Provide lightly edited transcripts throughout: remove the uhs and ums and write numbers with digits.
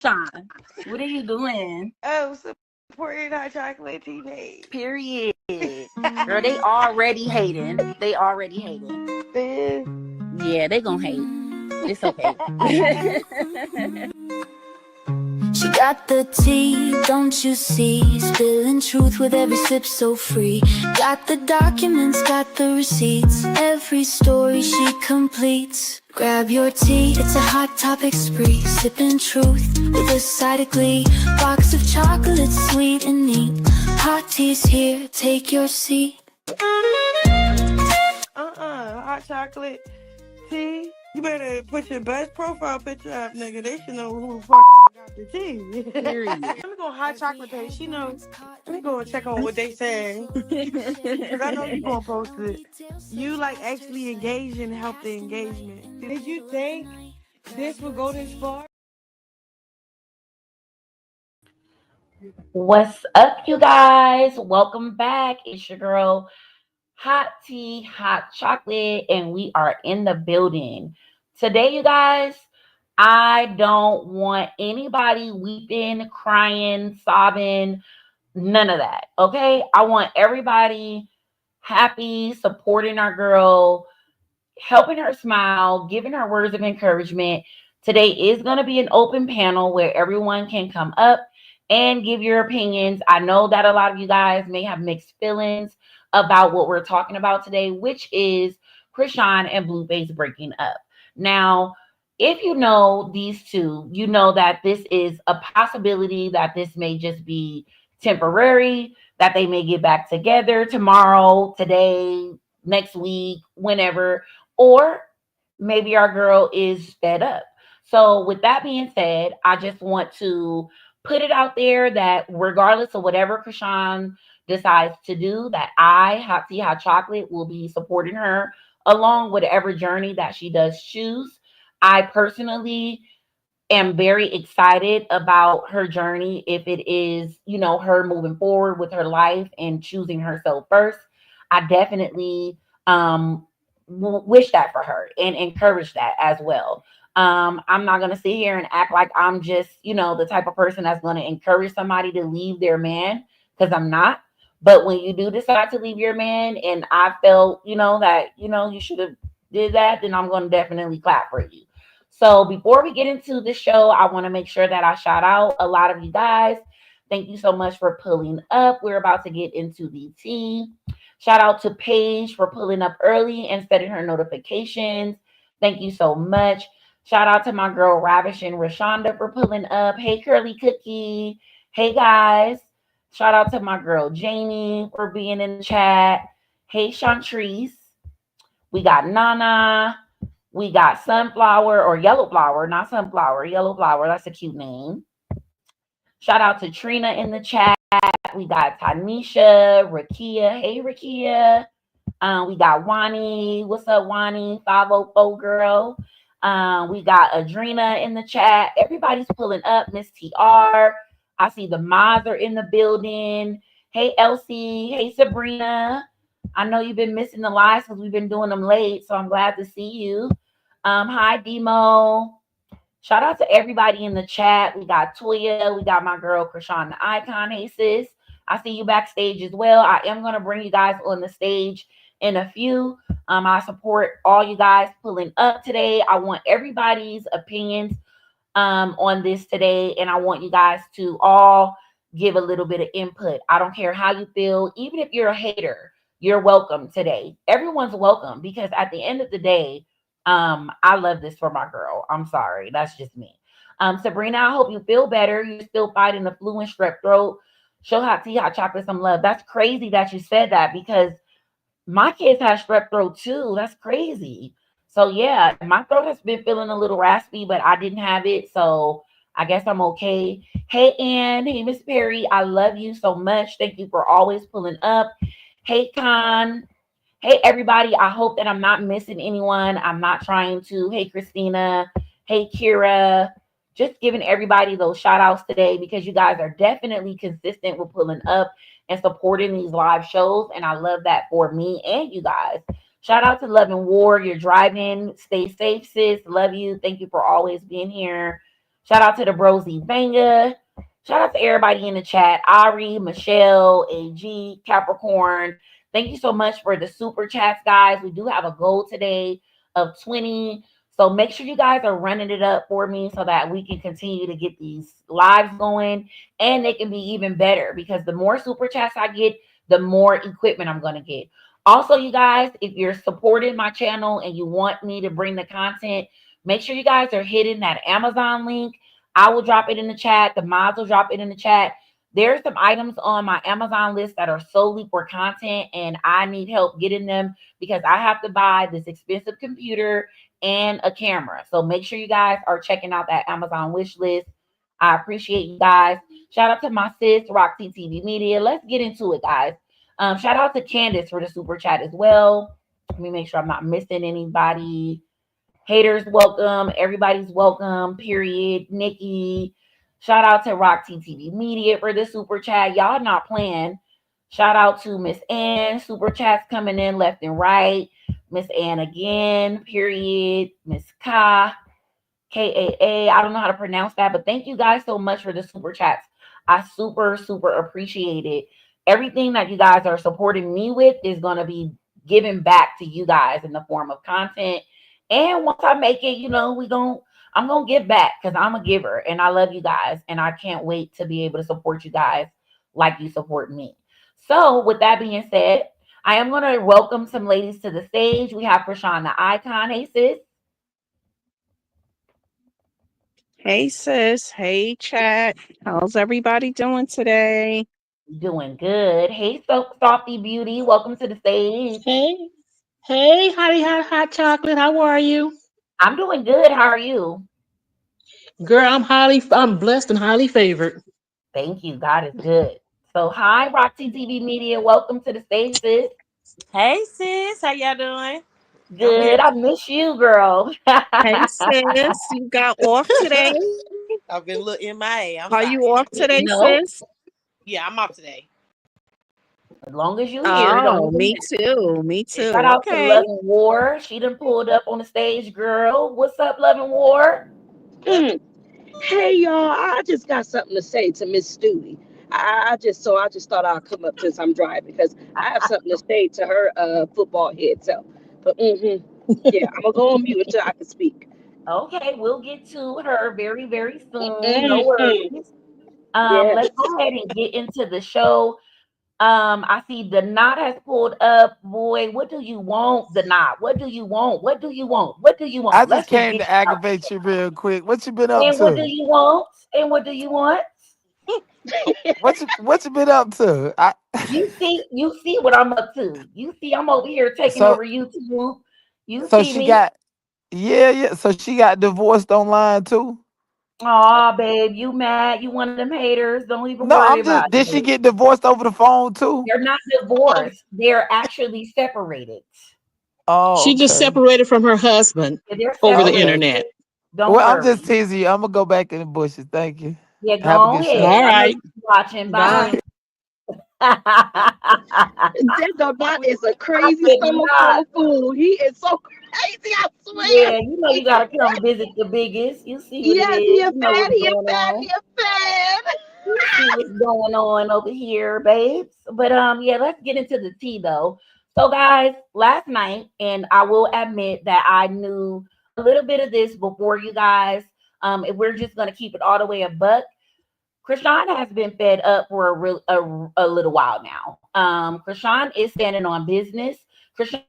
Sean, what are you doing? Oh, supporting hot chocolate teammate. Period. Girl, they already hating. They already hating. Man. Yeah, they gonna hate. It's okay. She got the tea, don't you see? Spilling truth with every sip so free. Got the documents, got the receipts. Every story she completes. Grab your tea, it's a hot topic spree. Sipping truth with a side of glee. Box of chocolates, sweet and neat. Hot tea's here, take your seat. Hot chocolate tea. You better put your best profile picture up, nigga. They should know who the fuck got the tea. Period. Let me go on hot chocolate page. She knows. Let me go and check on what they say. Because I know you gonna post it. You like actually engage and help the engagement. Did you think this would go this far? What's up, you guys? Welcome back. It's your girl, Hot Tea, Hot Chocolate, and we are in the building. Today, you guys, I don't want anybody weeping, crying, sobbing, none of that. Okay? I want everybody happy, supporting our girl, helping her smile, giving her words of encouragement. Today is going to be an open panel where everyone can come up and give your opinions. I know that a lot of you guys may have mixed feelings about what we're talking about today, which is Chrisean and Blueface breaking up. Now, if you know these two, you know that this is a possibility that this may just be temporary, that they may get back together tomorrow, today, next week, whenever, or maybe our girl is fed up. So, with that being said, I just want to put it out there that regardless of whatever Chrisean decides to do, that I, Hot Tea Hot Chocolate, will be supporting her along whatever journey that she does choose. I personally am very excited about her journey if it is, her moving forward with her life and choosing herself first. I definitely wish that for her and encourage that as well. I'm not going to sit here and act like I'm just, the type of person that's going to encourage somebody to leave their man, because I'm not. But when you do decide to leave your man and I felt, that, you should have did that, then I'm going to definitely clap for you. So before we get into the show, I want to make sure that I shout out a lot of you guys. Thank you so much for pulling up. We're about to get into the tea. Shout out to Paige for pulling up early and setting her notifications. Thank you so much. Shout out to my girl Ravish and Rashonda for pulling up. Hey, Curly Cookie. Hey, guys. Shout out to my girl Jamie for being in the chat. Hey, Chantrice. We got Nana. We got Sunflower or Yellow Flower, not Sunflower, Yellow Flower. That's a cute name. Shout out to Trina in the chat. We got Tanisha, Rakia. Hey, Rakia. We got Wani. What's up, Wani? 504 girl. We got Adrena in the chat. Everybody's pulling up. Miss TR. I see the mods are in the building. Hey, Elsie. Hey, Sabrina. I know you've been missing the lives because we've been doing them late, so I'm glad to see you. Hi, Demo. Shout out to everybody in the chat. We got Toya. We got my girl, Chrisean the Icon. Hey, sis. I see you backstage as well. I am going to bring you guys on the stage in a few. I support all you guys pulling up today. I want everybody's opinions on this today, and I want you guys to all give a little bit of input. I don't care how you feel. Even if you're a hater, you're welcome today. Everyone's welcome, because at the end of the day, I love this for my girl. I'm sorry. That's just me. Sabrina, I hope you feel better. You're still fighting the flu and strep throat. Show Hot Tea Hot Chocolate some love. That's crazy that you said that, because my kids have strep throat too. That's crazy. So yeah, my throat has been feeling a little raspy, but I didn't have it. So I guess I'm okay. Hey, Ann. Hey, Miss Perry. I love you so much. Thank you for always pulling up. Hey, Con. Hey, everybody. I hope that I'm not missing anyone. I'm not trying to. Hey, Christina. Hey, Kira. Just giving everybody those shout outs today, because you guys are definitely consistent with pulling up and supporting these live shows. And I love that for me and you guys. Shout out to Love and War. You're driving. Stay safe, sis. Love you. Thank you for always being here. Shout out to the Brosy Vanga. Shout out to everybody in the chat. Ari, Michelle, AG, Capricorn. Thank you so much for the super chats, guys. We do have a goal today of 20. So make sure you guys are running it up for me so that we can continue to get these lives going and they can be even better because the more super chats I get, the more equipment I'm going to get. Also, you guys, if you're supporting my channel and you want me to bring the content, make sure you guys are hitting that Amazon link. I will drop it in the chat. The mods will drop it in the chat. There's some items on my Amazon list that are solely for content, and I need help getting them because I have to buy this expensive computer and a camera. So make sure you guys are checking out that Amazon wish list. I appreciate you guys. Shout out to my sis, Roxy TV Media. Let's get into it, guys. Shout out to Candace for the super chat as well. Let me make sure I'm not missing anybody. Haters welcome. Everybody's welcome. Period. Nikki. Shout out to Roxy TV Media for the super chat. Y'all not playing. Shout out to Miss Ann. Super chats coming in left and right. Miss Ann again. Period. Miss Ka. KAA. I don't know how to pronounce that, but thank you guys so much for the super chats. I super appreciate it. Everything that you guys are supporting me with is going to be given back to you guys in the form of content. And once I make it, I'm going to give back because I'm a giver and I love you guys. And I can't wait to be able to support you guys like you support me. So with that being said, I am going to welcome some ladies to the stage. We have Chrisean the Icon. Hey, sis. Hey sis, hey chat. How's everybody doing today? Doing good. Hey, Softy Beauty. Welcome to the stage. Hey, hot chocolate. How are you? I'm doing good. How are you? Girl, I'm blessed and highly favored. Thank you. God is good. So, hi, Roxy TV Media. Welcome to the stage, sis. Hey sis, how y'all doing? I'm Good. here. I miss you, girl. Hey sis, you got off today? I've been a little MIA. I'm Are you sorry. off today, No, sis? Yeah, I'm off today. as long as you here, don't Oh, even me miss. too. Me too. Shout out to Okay. Love and War. She done pulled up on the stage, girl. What's up, Love and War? Mm. Hey y'all, I just got something to say to Miss Studi. I just thought I'd come up since I'm driving because I have something to say to her football head self. But yeah, I'm gonna go on mute until I can speak. Okay, we'll get to her very, very soon. No Mm-hmm. worries. Yes. Let's go ahead and get into the show. I see the knot has pulled up. Boy, what do you want? The knot. What do you want? What do you want? What do you I want? just Let's just came get to it out. aggravate you real quick. What you been up And what do to? you want? And what do you want? What you been up to? You see what I'm up to. You see, I'm over here taking So over YouTube. You so see she me. got yeah. So she got divorced online too. Aw, babe, you mad? You one of them haters? Don't even No, worry I'm about just. Did she it. get divorced over the phone too? They're not divorced. They're actually separated. Oh, She just okay, separated from her husband They're over the okay. separated. internet. Don't Well, I'm just worry. teasing you. I'm gonna go back in the bushes. Thank you. Yeah, Have a go good ahead. show. All I know right. you're watching. Bye. Bye. That Donut is a I crazy could stomach full not. of food. He is so crazy, I swear. Yeah, you know you gotta come visit the biggest. You see what it Yes, he is. a You know fan, what's he a going fan, on. he a fan. You see what's going on over here, babes. But yeah, let's get into the tea though. So guys, last night, and I will admit that I knew a little bit of this before you guys. If we're just gonna keep it all the way a buck, Chrisean has been fed up for a little while now. Chrisean is standing on business. Chrisean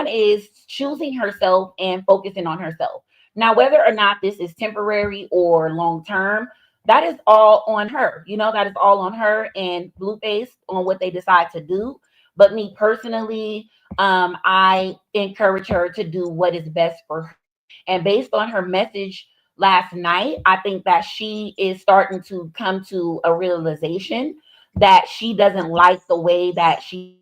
is choosing herself and focusing on herself. Now, whether or not this is temporary or long term, that is all on her. That is all on her and Blueface on what they decide to do. But me personally, I encourage her to do what is best for her. And based on her message last night, I think that she is starting to come to a realization that she doesn't like the way that she's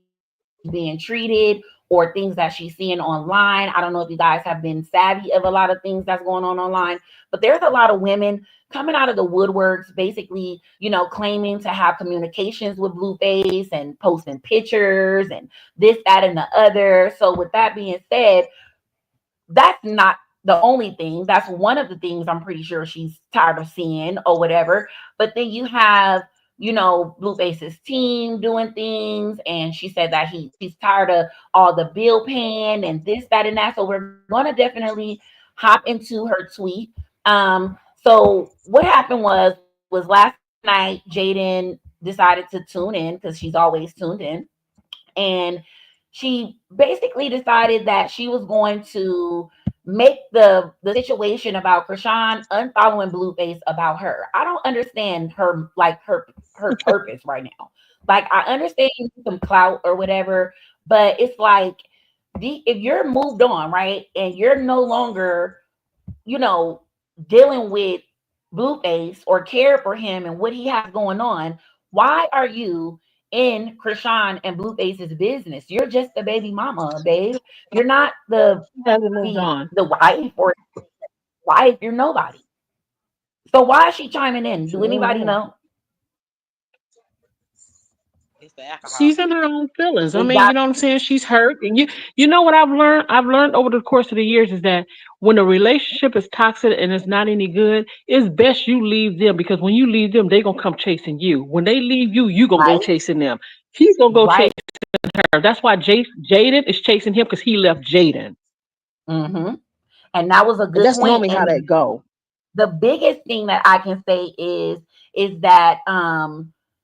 being treated or things that she's seeing online. I don't know if you guys have been savvy of a lot of things that's going on online, but there's a lot of women coming out of the woodworks, basically, claiming to have communications with Blueface and posting pictures and this, that, and the other. So with that being said, that's not the only thing. That's one of the things I'm pretty sure she's tired of seeing or whatever. But then you have, Blueface's team doing things, and she said that she's tired of all the bill paying and this, that, and that. So we're gonna definitely hop into her tweet. So what happened was last night Jaidyn decided to tune in because she's always tuned in, and she basically decided that she was going to make the situation about Chrisean unfollowing Blueface about her. I don't understand her purpose right now. Like, I understand some clout or whatever, but it's like, if you're moved on, right, and you're no longer, you know, dealing with Blueface or care for him and what he has going on, why are you in Chrisean and Blueface's business? You're just the baby mama, babe. You're not the She hasn't moved the on. the wife or wife. You're nobody. So why is she chiming in? Do anybody Sure. know? It's the alcohol. She's in her own feelings. I Is mean, that you know what I'm saying? She's hurt. And you know what I've learned? I've learned over the course of the years is that when a relationship is toxic and it's not any good, it's best you leave them, because when you leave them, they gonna come chasing you. When they leave you, you gonna go right? chasing them. He's gonna go chasing Right. her. That's why Jaden is chasing him, because he left Jaden. hmm And that was a And good that's point. normally how that And go. the biggest thing that I can say is that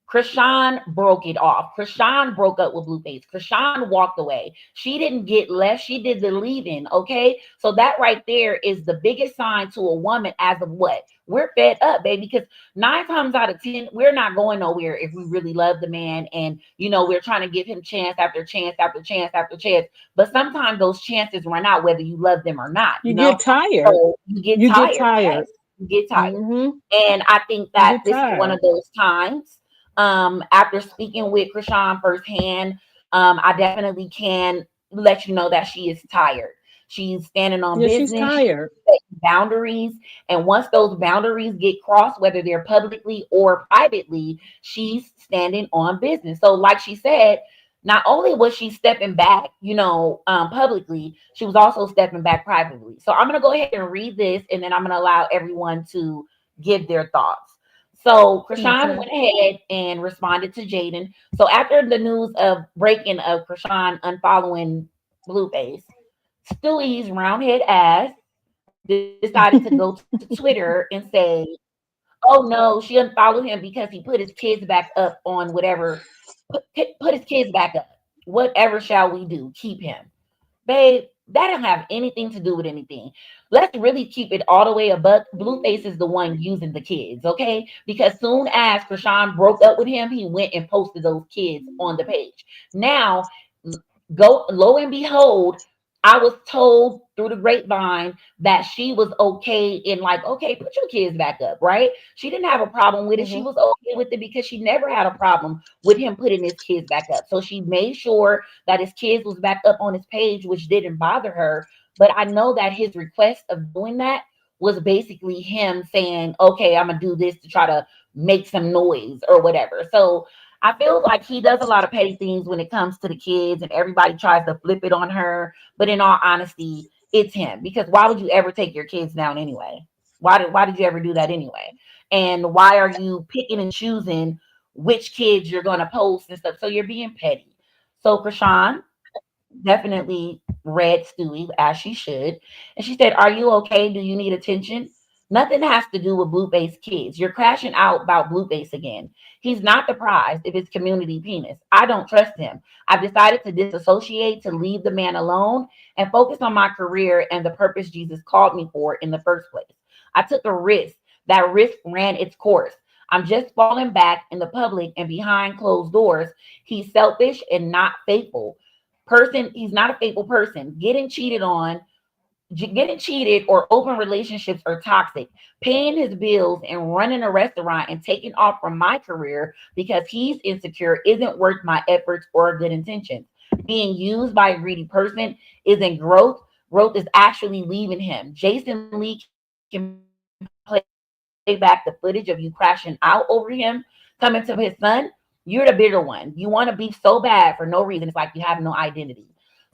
Chrisean broke it off. Chrisean broke up with Blueface. Chrisean walked away. She didn't get left. She did the leaving. Okay. So that right there is the biggest sign to a woman as of what? We're fed up, baby. Because 9 times out of 10, we're not going nowhere if we really love the man, and we're trying to give him chance after chance after chance after chance. But sometimes those chances run out whether you love them or not, You get tired. so you get You get tired. tired. Yes, you get tired. Hmm. And I think You that get this is one tired. of those times. After speaking with Chrisean firsthand, I definitely can let you know that she is tired. She's standing on Yeah, she's business. She's tired. setting boundaries. And once those boundaries get crossed, whether they're publicly or privately, she's standing on business. So, like she said, not only was she stepping back, publicly, she was also stepping back privately. So I'm going to go ahead and read this, and then I'm going to allow everyone to give their thoughts. So Chrisean Okay. went ahead and responded to Jaidyn. So after the news of breaking of Chrisean unfollowing Blueface, Stewie's roundhead ass decided to go to Twitter and say, "Oh no, she unfollowed him because he put his kids back up on whatever. Put his kids back up. Whatever shall we do? Keep him, babe." That don't have anything to do with anything. Let's really keep it all the way a buck. Blueface is the one using the kids, okay? Because soon as Chrisean broke up with him, he went and posted those kids on the page. Now, go lo and behold, I was told through the grapevine that she was okay in, like, okay, put your kids back up, right? She didn't have a problem with it. She Hmm. was okay with it because she never had a problem with him putting his kids back up. So she made sure that his kids was back up on his page, which didn't bother her. But I know that his request of doing that was basically him saying, okay, I'm gonna do this to try to make some noise or whatever. So I feel like he does a lot of petty things when it comes to the kids, and everybody tries to flip it on her. But in all honesty, it's him, because why would you ever take your kids down anyway? Why did you ever do that anyway? And why are you picking and choosing which kids you're going to post and stuff? So you're being petty. So Krishan definitely read Stewie as she should. And she said, "Are you okay? Do you need attention? Nothing has to do with Blueface kids. You're crashing out about Blueface again. He's not the prize if it's community penis. I don't trust him. I've decided to disassociate, to leave the man alone and focus on my career and the purpose Jesus called me for in the first place. I took a risk. That risk ran its course. I'm just falling back in the public and behind closed doors. He's selfish and not faithful person. He's not a faithful person. Getting cheated or open relationships are toxic. Paying his bills and running a restaurant and taking off from my career because he's insecure isn't worth my efforts or good intentions. Being used by a greedy person isn't growth. Growth is actually leaving him. Jason Lee can play back the footage of you crashing out over him coming to his son. You're the bigger one. You want to be so bad for no reason. It's like you have no identity.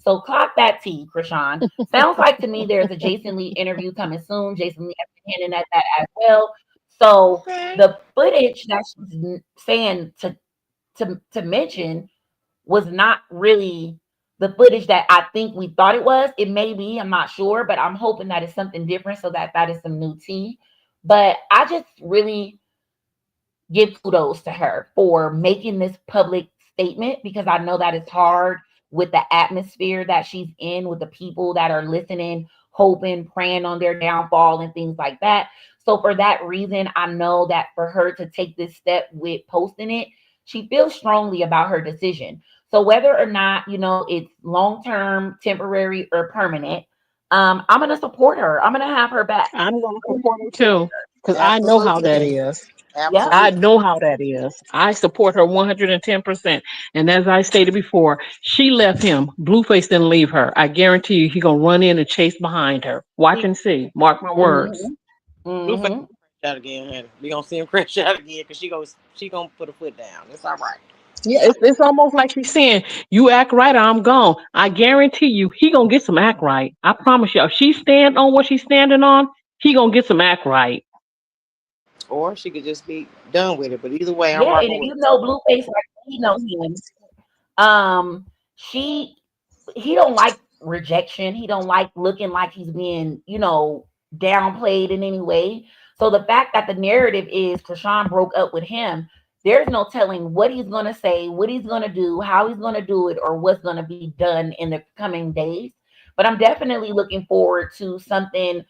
So clock that T, Chrisean. Sounds like to me there's a Jason Lee interview coming soon. Jason Lee has been hinting at that as well. So Okay. the footage that she's saying to mention was not really the footage that I think we thought it was. It may be, I'm not sure, but I'm hoping that it's something different so that that is some new tea. But I just really give kudos to her for making this public statement because I know that it's hard with the atmosphere that she's in, with the people that are listening, hoping, praying on their downfall and things like that. So for that reason, I know that for her to take this step with posting it, she feels strongly about her decision. So whether or not, it's long term, temporary, or permanent, I'm gonna support her. I'm gonna have her back. I'm going to support her too because I know how that Absolutely. is. Yep. I Absolutely. know how that is. I support her 110%. And as I stated before, she left him. Blueface didn't leave her. I guarantee you, he gonna run in and chase behind her. Watch and see. Mark my words. Hmm. Blueface Hmm. crash out again, honey. We gonna see him crash out again because she gonna put her foot down. It's all right. Yeah, it's almost like she's saying, "You act right, or I'm gone." I guarantee you, he gonna get some act right. I promise you. If she stand on what she's standing on, he gonna get some act right. Or she could just be done with it. But either way, I'm Yeah, and rocking if with you know Blueface like he know him, um, she he don't like rejection. He don't like looking like he's being, downplayed in any way. So the fact that the narrative is Chrisean broke up with him, there's no telling what he's gonna say, what he's gonna do, how he's gonna do it, or what's gonna be done in the coming days. But I'm definitely looking forward to something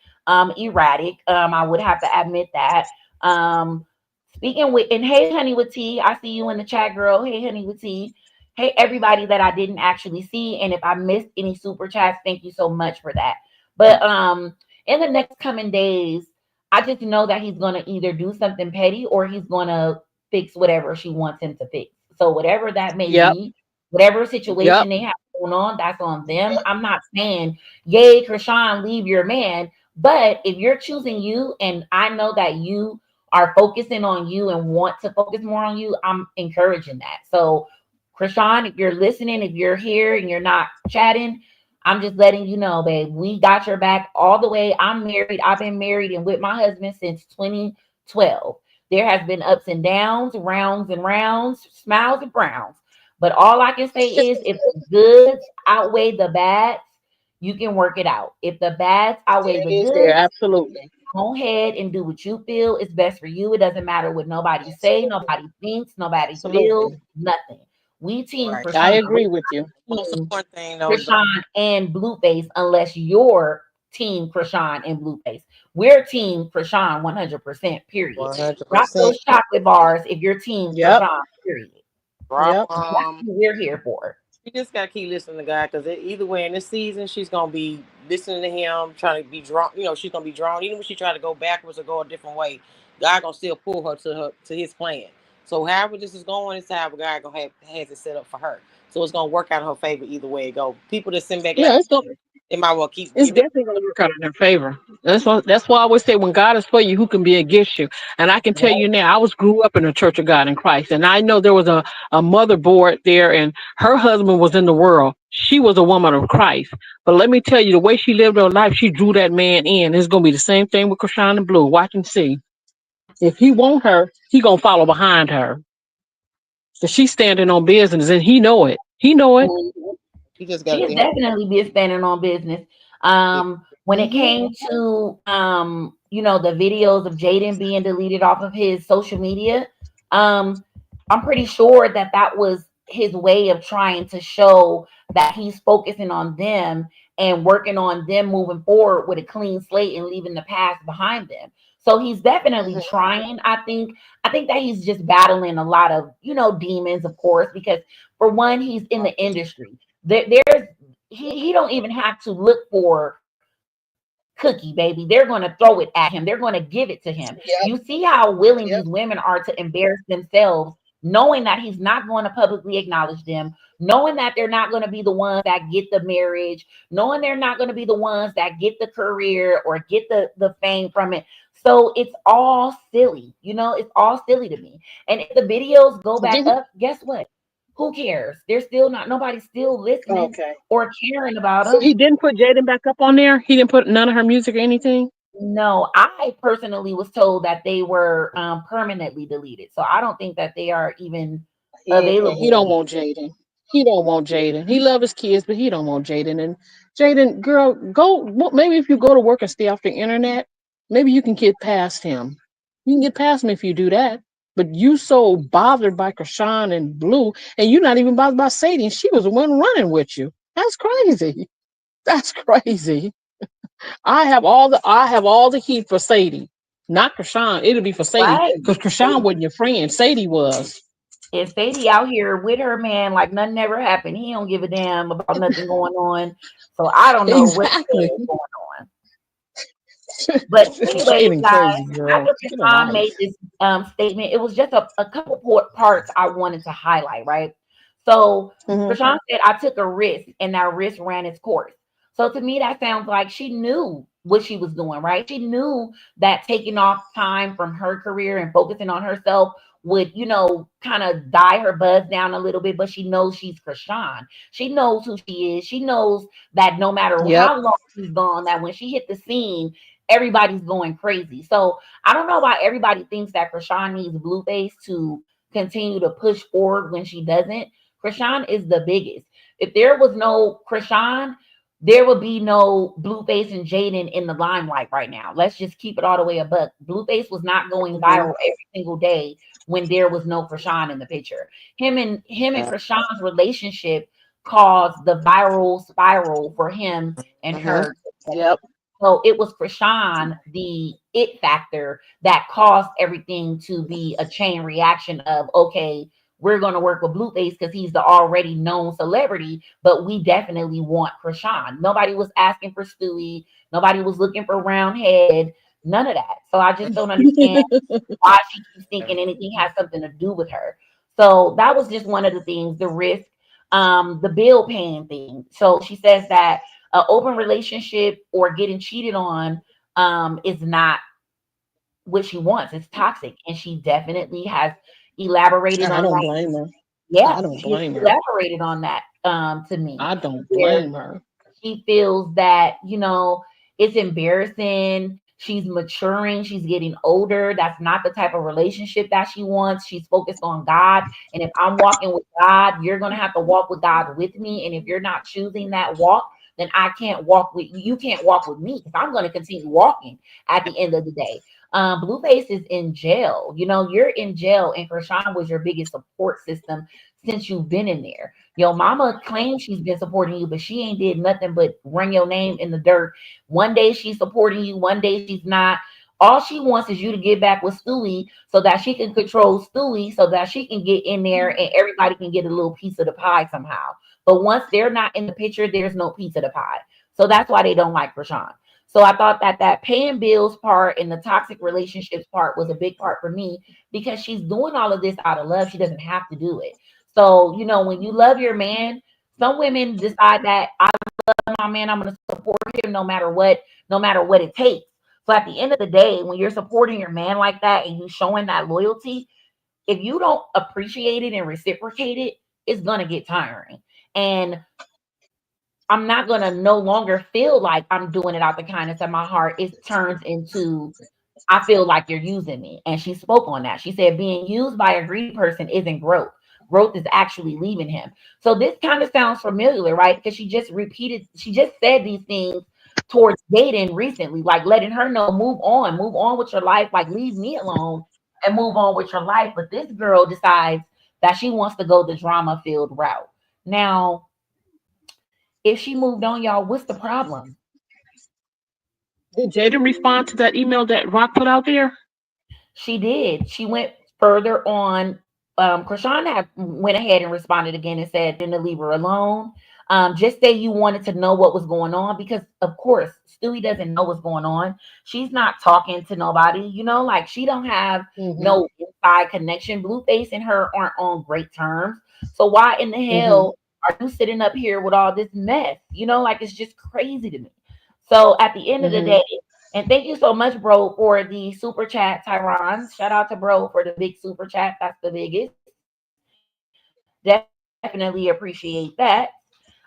erratic. I would have to admit that. Um, Speaking with, and hey, honey with T, I see you in the chat, girl. Hey, honey with T. Hey, everybody that I didn't actually see. And if I missed any super chats, thank you so much for that. But in the next coming days, I just know that he's gonna either do something petty or he's gonna fix whatever she wants him to fix. So whatever that may Yep. be, whatever Yep. situation they have going on, that's on them. I'm not saying, yay, Chrisean, leave your man. But if you're choosing you, and I know that you are focusing on you and want to focus more on you, I'm encouraging that. So, Chrisean, if you're listening, if you're here and you're not chatting, I'm just letting you know, babe, we got your back all the way. I'm married. I've been married and with my husband since 2012. There has been ups and downs, rounds and rounds, smiles and frowns. But all I can say is if the goods outweigh the bads, you can work it out. If the bads outweigh It the is there. goods, Absolutely. go ahead and do what you feel is best for you. It doesn't matter what nobody say, nobody thinks, nobody feels, absolutely. nothing. We team Right. I Krishan. agree with you. Most Team important thing though is Krishan and Blueface unless you're team Krishan and Blueface. We're team Krishan 100%, period. Drop 100%. those chocolate bars if you're team Yep. Krishan, period. Drop Yep. That's what we're here for. She just gotta keep listening to God because either way in this season she's gonna be listening to him, trying to be drawn. She's gonna be drawn. Even when she try to go backwards or go a different way, God gonna still pull her to His plan. So however this is going, it's however God gonna has it set up for her. So it's gonna work out in her favor either way it go. People that send back like Yeah, they might well keep it's giving. definitely going to work out in their favor. That's why I always say when God is for you, who can be against you? And I can tell you now, I was grew up in the Church of God in Christ, and I know there was a motherboard there, and her husband was in the world. She was a woman of Christ, but let me tell you, the way she lived her life, she drew that man in. It's going to be the same thing with Krishan and Blue. Watch and see. If he want her, he gonna follow behind her. So she's standing on business, and he know it. He know it. Mhm. You just She gotta has get definitely been standing on business. When it Hmm. came to the videos of Jaidyn being deleted off of his social media, um, I'm pretty sure that that was his way of trying to show that he's focusing on them and working on them moving forward with a clean slate and leaving the past behind them. So he's definitely her. trying. I think that he's just battling a lot of demons, of course, because for one, he's in the industry. There's he don't even have to look for cookie, baby. They're going to throw it at him. They're going to give it to him. Yep. You see how willing Yep. these women are to embarrass themselves, knowing that he's not going to publicly acknowledge them, knowing that they're not going to be the ones that get the marriage, knowing they're not going to be the ones that get the career or get the fame from it. So it's all silly. It's all silly to me. And if the videos go back Did he, up, guess what? who cares? They're still not, nobody's still listening Okay. or caring about So them. he didn't put Jaden back up on there. He didn't put none of her music or anything. No, I personally was told that they were permanently deleted. So I don't think that they are even Yeah, he available don't anymore. want Jaden. He don't want Jaden. He love his kids, but he don't want Jaden. And Jaden, girl, go. Maybe if you go to work and stay off the internet, maybe you can get past him. You can get past him if you do that. But you so bothered by Krishan and Blue, and you're not even bothered by Sadie. And she was the one running with you. That's crazy. That's crazy. I have all the heat for Sadie, not Krishan. It'll be for Sadie Right. because Krishan wasn't your friend. Sadie was. And Sadie out here with her man like nothing ever happened. He don't give a damn about nothing going on. So I don't know what the Exactly. hell is going on. But anyways, Jaden guys, crazy girl. after Get a Krishan made life. this statement, it was just a couple parts I wanted to highlight, right? So Hmm. Krishan said, I took a risk and that risk ran its course. So to me, that sounds like she knew what she was doing, right? She knew that taking off time from her career and focusing on herself would, kind of dye her buzz down a little bit, but she knows she's Krishan. She knows who she is. She knows that no matter Yep. how long she's gone, that when she hit the scene, everybody's going crazy. So I don't know why everybody thinks that Krishan needs Blueface to continue to push forward when she doesn't. Krishan is the biggest. If there was no Krishan, there would be no Blueface and Jaden in the limelight right now. Let's just keep it all the way a buck. Blueface was not going Hmm. viral every single day when there was no Krishan in the picture. Him and Krishan's relationship caused the viral spiral for him and Hmm. her. Yep. So it was Krishan, the it factor that caused everything to be a chain reaction of, okay, we're going to work with Blueface because he's the already known celebrity, but we definitely want Krishan. Nobody was asking for Stewie. Nobody was looking for Roundhead. None of that. So I just don't understand why she keeps thinking anything has something to do with her. So that was just one of the things, the risk, the bill paying thing. So she says that an open relationship or getting cheated on is not what she wants. It's toxic. And she definitely has elaborated I on don't that. blame her. Yeah, I don't she blame her. elaborated on that to me, I don't where blame her. she feels that, it's embarrassing. She's maturing. She's getting older. That's not the type of relationship that she wants. She's focused on God. And if I'm walking with God, you're going to have to walk with God with me. And if you're not choosing that walk, then I can't walk with you. You can't walk with me because I'm going to continue walking at the end of the day. Blueface is in jail. You're in jail, and Krishan was your biggest support system since you've been in there. Your mama claims she's been supporting you, but she ain't did nothing but run your name in the dirt. One day she's supporting you, one day she's not. All she wants is you to get back with Stewie so that she can control Stewie so that she can get in there and everybody can get a little piece of the pie somehow. But once they're not in the picture, there's no piece of the pie. So that's why they don't like Rashawn. So I thought that paying bills part and the toxic relationships part was a big part for me because she's doing all of this out of love. She doesn't have to do it. So, when you love your man, some women decide that I love my man, I'm going to support him no matter what it takes. So at the end of the day, when you're supporting your man like that and you showing that loyalty, if you don't appreciate it and reciprocate it, it's going to get tiring. And I'm not going to no longer feel like I'm doing it out the kindness of my heart. It turns into I feel like you're using me. And she spoke on that. She said being used by a greedy person isn't growth. Growth is actually leaving him. So this kind of sounds familiar, right? Because she just said these things towards Jaden recently, like letting her know, move on with your life, like leave me alone and move on with your life. But this girl decides that she wants to go the drama filled route. Now, if she moved on, y'all, what's the problem? Did Jaden respond to that email that Rock put out there? She did. She went further on. Krishan had went ahead and responded again and said, "Then to leave her alone. Just say you wanted to know what was going on because, of course, Stewie doesn't know what's going on. She's not talking to nobody. Like she don't have Hmm. no inside connection. Blueface and her aren't on great terms. So why in the Hmm. hell are you sitting up here with all this mess? Like it's just crazy to me. So at the end of the Hmm. day." And thank you so much, bro, for the super chat, Tyron. Shout out to bro for the big super chat. That's the biggest. Definitely definitely appreciate that.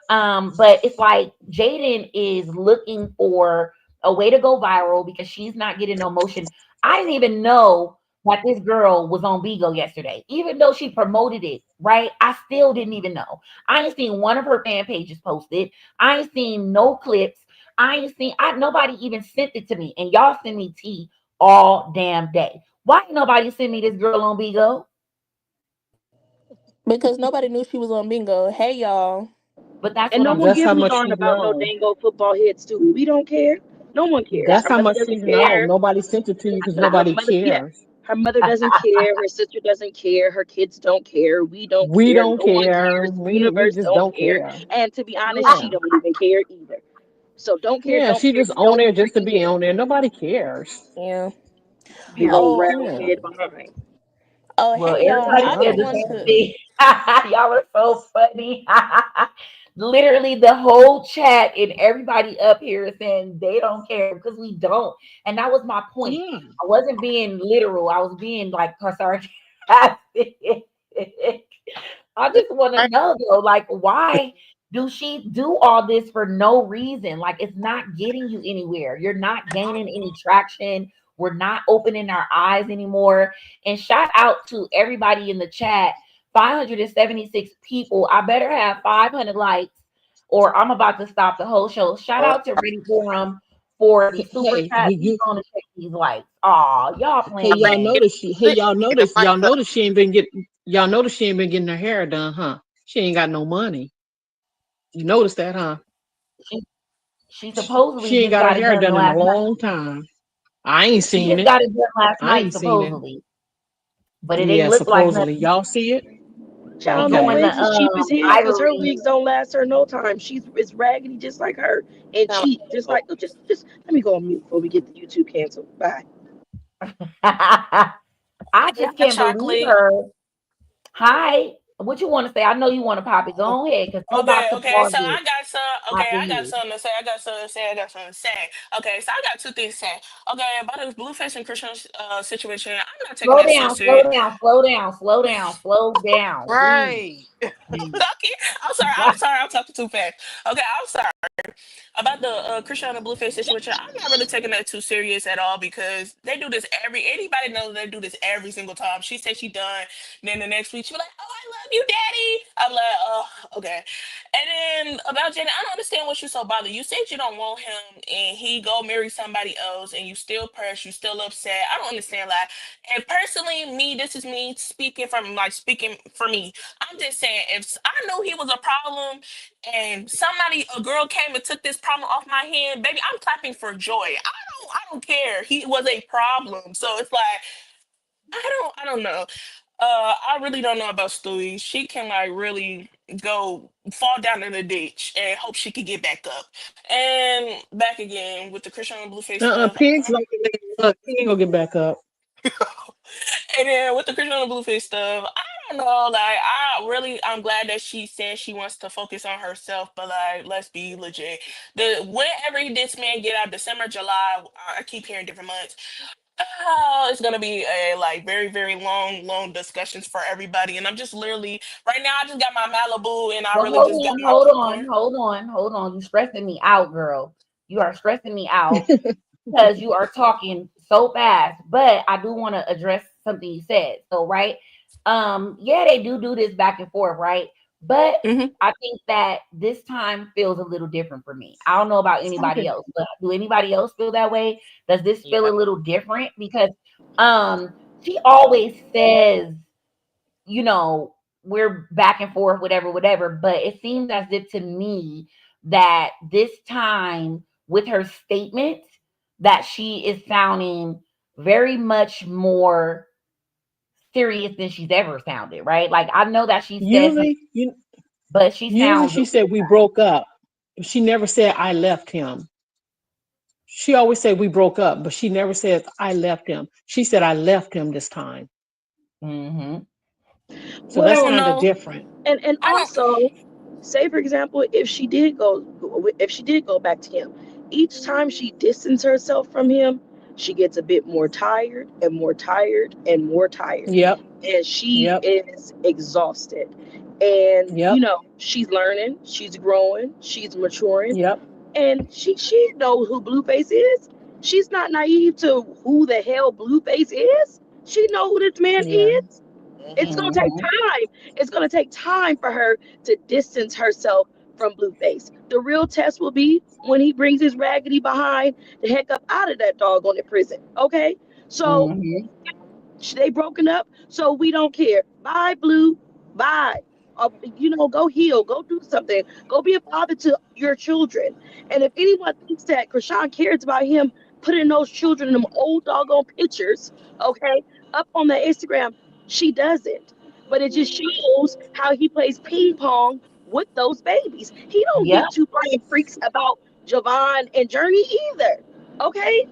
But it's like Jaidyn is looking for a way to go viral because she's not getting no motion. I didn't even know that this girl was on Bigo yesterday, even though she promoted it, right? I still didn't even know. I ain't seen one of her fan pages posted. I ain't seen no clips. I ain't seen nobody even sent it to me. And y'all send me tea all damn day. Why ain't nobody send me this girl on Bigo? Because nobody knew she was on bingo. Hey y'all. But that's And what no I'm one saying. That's gives how a much darn she's about no known. dango football heads, too. We don't care. No one cares. That's Her how mother much she's doesn't known. care. Nobody sent it to you because Her nobody mother, yeah. cares. Her mother doesn't care. Her sister doesn't care. Her kids don't care. We don't We care. don't No one care. cares. The We universe just don't don't care. care. And to be honest, Yeah. she don't even care either. So don't care, Yeah, don't she care. just You on don't there just to freaking be care. on there. Nobody cares. Yeah. Big old Oh, round Yeah. head behind. oh, Well, hey y'all. everybody I said just the Right. want same to. thing. Y'all are so funny. Literally, the whole chat and everybody up here is saying they don't care because we don't. And that was my point. Yeah. I wasn't being literal. I was being like sarcastic. I just want to Right. know though, like, why do she do all this for no reason? Like, it's not getting you anywhere. You're not gaining any traction. We're not opening our eyes anymore. And shout out to everybody in the chat. 576 people. I better have 500 likes, or I'm about to stop the whole show. Shout Or out to Ready Forum for the super Hey, chat. He's going to check these likes. Aw, y'all hey, playing y'all games. notice like y'all notice she ain't been getting her hair done, huh? She ain't got no money. You notice that, huh? She she She supposedly ain't just got her got it hair done done in a last night. long time. I ain't She seen just it. got it done last I night, ain't seen it. supposedly. But it ain't Yeah, look like supposedly. nothing. Y'all see it? Child, She no doing Okay. the wigs is cheap as hell because her ivory. wigs don't last her no time. She's it's raggedy just like her and kind of cheap just like. Just let me go on mute before we get the YouTube canceled. Bye. I Hey, just hot can't believe chocolate. her. Hi. What you want to say? I know you want to pop it. Go ahead, because I'm Okay, about to okay. pause So it I got some. Okay, after I got you. something to say. I got something to say. I got something to say. Okay, so I got two things to say. Okay, about this Blueface and Chrisean situation, I'm not taking Slow that so down, slow serious. down, slow down, slow down, slow down, please. right. Okay, I'm sorry. I'm sorry. I'm talking too fast. Okay, I'm sorry. About the Chrisean and Blueface situation, I'm not really taking that too serious at all because they do this anybody knows they do this every single time. She said she done, then the next week she be like, "Oh, I love you, daddy." I'm like, "Oh, okay." And then about Jaden, I don't understand what you so bothered. You said you don't want him, and he go marry somebody else, and you still press, you still upset. I don't understand that. And personally, me, this is me speaking for me. I'm just saying, if I knew he was a problem and a girl came and took this problem off my hand, baby, I'm clapping for joy. I don't care. He was a problem. So it's like, I don't know. I really don't know about Stewie. She can like really go fall down in the ditch and hope she could get back up and back again with the Christian and Blueface stuff. Pigs like the nigga. Look, he ain't gonna get back up. And then with the Christian and Blueface stuff, I don't know. Like, I'm glad that she said she wants to focus on herself. But like, let's be legit. Whenever this man get out, December, July, I keep hearing different months. It's gonna be a like very, very long discussions for everybody. And I'm just literally right now. I just got my Malibu, and I Well, really just got my popcorn. hold on. You stressing me out, girl. You are stressing me out because you are talking so fast. But I do want to address something you said. So, right, yeah, they do this back and forth, right? But Hmm. I think that this time feels a little different for me. I don't know about anybody Okay. else, but do anybody else feel that way? Does this feel Yeah. a little different? Because she always says, you know, we're back and forth, whatever, whatever. But it seems as if to me that this time with her statement that she is sounding very much more serious than she's ever sounded, right? Like I know that she said something, Usually, you but she usually sounds she said we broke up. She never said I left him. She always said we broke up, but she never said I left him. She said I left him this time. hmm So I that's Well, don't kind of know. different. and I don't. also, say for example, if she did go back to him, each time she distances herself from him, she gets a bit more tired and more tired and more tired, Yep. and she Yep. is exhausted. And Yep. she's learning, she's growing, she's maturing, Yep. and she knows who Blueface is. She's not naive to who the hell Blueface is. She know who this man Yeah. is. It's gonna take Mhm. time. It's gonna take time for her to distance herself from Blueface. The real test will be when he brings his raggedy behind the heck up out of that doggone prison. Okay, so Mhm. they broken up, so we don't care. Bye, Blue. Bye. Go heal. Go do something. Go be a father to your children. And if anyone thinks that Chrisean cares about him putting those children in them old doggone pictures, okay, up on the Instagram, she doesn't. But it just shows how he plays ping pong with those babies. He don't Yep. give two flying freaks about Javon and Journey either. Okay?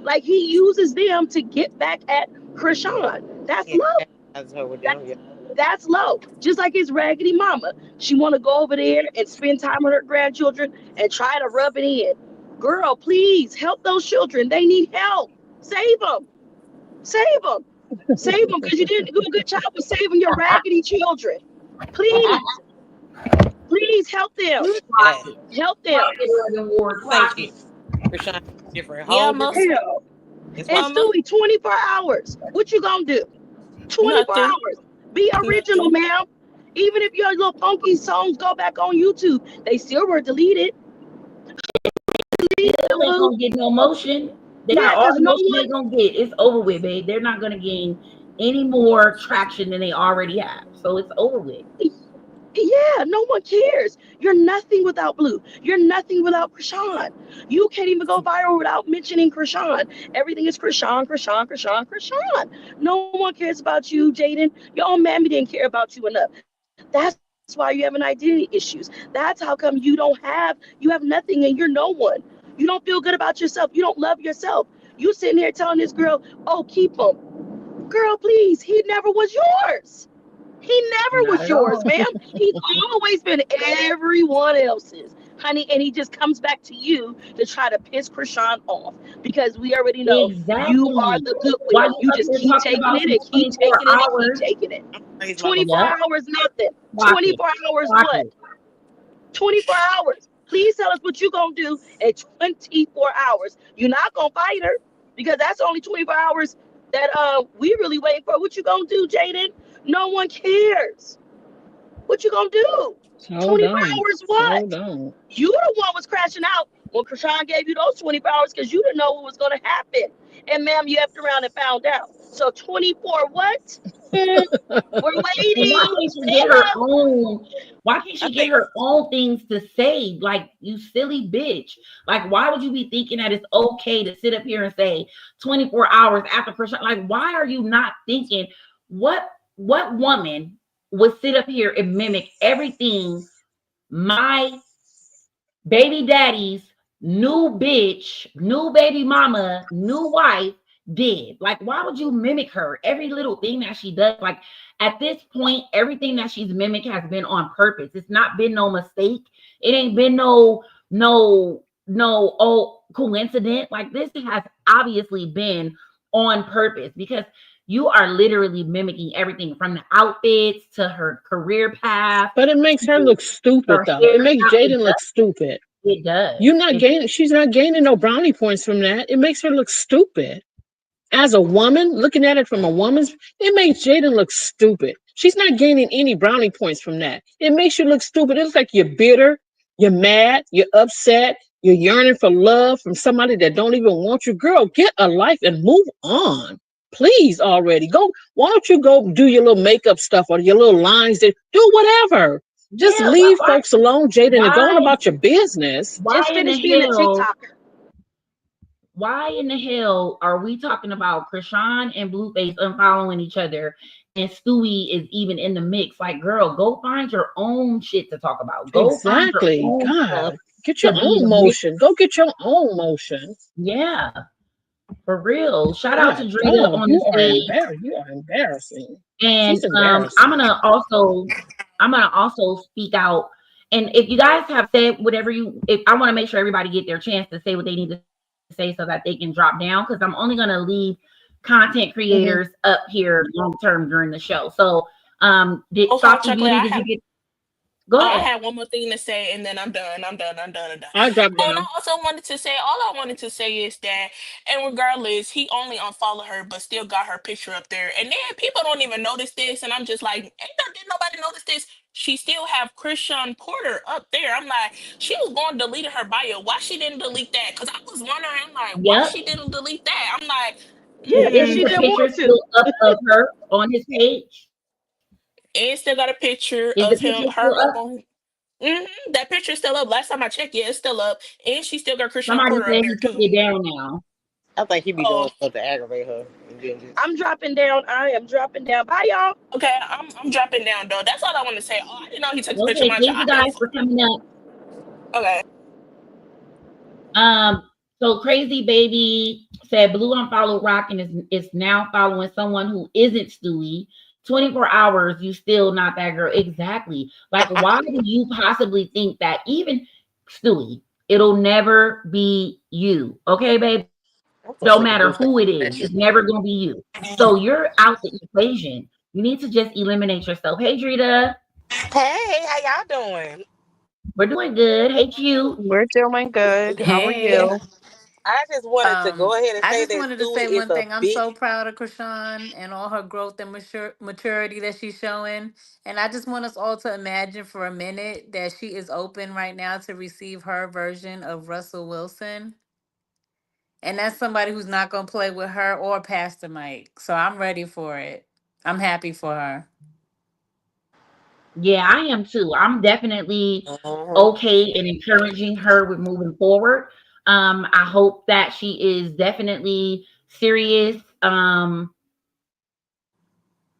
Like he uses them to get back at Chrisean. That's Yeah, low. that's her with them. Yeah. That's that's low. Just like his raggedy mama. She want to go over there and spend time with her grandchildren and try to rub it in. Girl, please help those children. They need help. Save them. Save them. Save them because you didn't do a good job of saving your raggedy children. Please, please help them. Yeah. Help them. Clock it or the war. Same Clock shit. it. Krishan different, Yeah, whole different. most Hell. That's And why mama, Stewie, 24 hours. What you gonna do? 24 nothing, hours. Be original, nothing. ma'am. Even if your little funky songs go back on YouTube, they still were deleted. Delete them, Still ain't boo. gonna get no motion. They got Yeah, all because the no motion one, they gonna get. It's over with, babe. They're not gonna gain any more traction than they already have. So it's over with. yeah, no one cares. You're nothing without Blue. You're nothing without Krishan. You can't even go viral without mentioning Krishan. Everything is Krishan, Krishan, Krishan, Krishan. No one cares about you, Jaidyn. Your own mammy didn't care about you enough. That's why you having identity issues. That's how come you have nothing and you're no one. You don't feel good about yourself. You don't love yourself. You sitting here telling this girl, oh, keep him. Girl, please, he never was yours. He never Not was at yours, all. ma'am. He's always been everyone else's, honey. And he just comes back to you to try to piss Krishan off because we already know you are Exactly. the good Why one. you You up just here keep talking taking about it some and keep 24 taking it and keep hours? taking it. I'm praised by my 24 Yep. hours, nothing. Clock it. 24 hours, Clock what? it. 24 hours. Please tell us what you gonna do in 24 hours. You're not gonna fight her because that's only 24 hours that we really waiting for. What you gonna do, Jaidyn? No one cares. What you gonna do? So 24 don't. hours So what? don't. You the one was crashing out when Krishan gave you those 24 hours because you didn't know what was gonna happen. And ma'am, you effed around and found out. So 24 what? Hmm, we're And why waiting. can't she get Save her us. own? Why can't I she get think her own things to say? Like, you silly bitch. Like, why would you be thinking that it's okay to sit up here and say 24 hours after Chrisean? Like, why are you not thinking what woman would sit up here and mimic everything my baby daddy's new bitch, new baby mama, new wife did? Like, why would you mimic her? Every little thing that she does, like at this point, everything that she's mimicked has been on purpose. It's not been no mistake. It ain't been no oh coincident. Like, this has obviously been on purpose because you are literally mimicking everything from the outfits to her career path But it makes her to look stupid her though. It makes hairstyle. Jaden look stupid. It does. You're not It gaining she's not gaining no brownie points from that. It makes her look stupid. As a woman, looking at it from a woman's, it makes Jaden look stupid. She's not gaining any brownie points from that. It makes you look stupid. It looks like you're bitter, you're mad, you're upset, you're yearning for love from somebody that don't even want you. Girl, get a life and move on. Please already. Go. Why don't you go do your little makeup stuff or your little lines that do whatever? Just yeah, leave folks alone, Jaden, and go on why about your business. why Just in the finish being a hell TikToker. why in the hell are we talking about Chrisean and Blueface unfollowing each other and Stewie is even in the mix? Like, girl, go find your own shit to talk about. Go find your Exactly. own stuff God. Get your to be own the mix. motion. Go get your own motion. Yeah, for real. Shout out to God, Drita dog, on the you are stage. embarrassed. You are embarrassing. And She's embarrassing. I'm gonna also speak out. And if you guys have said whatever if I want to make sure everybody get their chance to say what they need to say so that they can drop down, because I'm only gonna leave content creators Hmm. up here long term during the show. So did Oh, hot Saucy chocolate. Beauty, I did you have get Go Oh, I ahead. have one more thing to say, and then I'm done. I'm done. I'm done. I'm done. I drop Oh, and I down. also wanted to say, all I wanted to say is that, and regardless, he only unfollowed her, but still got her picture up there. And then people don't even notice this, and I'm just like, did nobody notice this? She still have Chrisean Porter up there. I'm like, she was going to delete her bio. Why she didn't delete that? Because I was wondering, I'm like, why Yep. she didn't delete that? I'm like, Yeah. Isn't She the didn't picture want still to. up of her on his page? and still got a picture Is the of him, picture her still up up? on. That picture's still up. Last time I checked, yeah, it's still up, and she still got Chrisean Somebody Porter up said there he took too. it down now. I think he be doing Oh, stuff to aggravate her. And then just... I'm dropping down. I am dropping down. Bye, y'all. okay. I'm dropping down though. That's all I want to say. Oh, I didn't know he took the picture. Okay, My thank child. you I've been guys for coming up. okay. Um, so Crazy Baby said Blue unfollowed Rock and is now following someone who isn't Stewie. 24 hours, you still not that girl. Exactly. Like, why do you possibly think that even Stewie, it'll never be you? Okay, babe. I'm so Don't sick of matter Blueface. who it is, it's never gonna be you. So you're out the equation. You need to just eliminate yourself. Hey Drita, Hey, how y'all doing? we're doing good. Hey Q. We're doing good. How are Hey, you? I just wanted to go ahead and I say just that wanted to Stewie say is one a thing. I'm big... so proud of Krishan and all her growth and maturity that she's showing. And I just want us all to imagine for a minute that she is open right now to receive her version of Russell Wilson. And that's somebody who's not going to play with her or Pastor Mike. So I'm ready for it. I'm happy for her. Yeah, I am too. I'm definitely Mhm. okay in encouraging her with moving forward. I hope that she is definitely serious.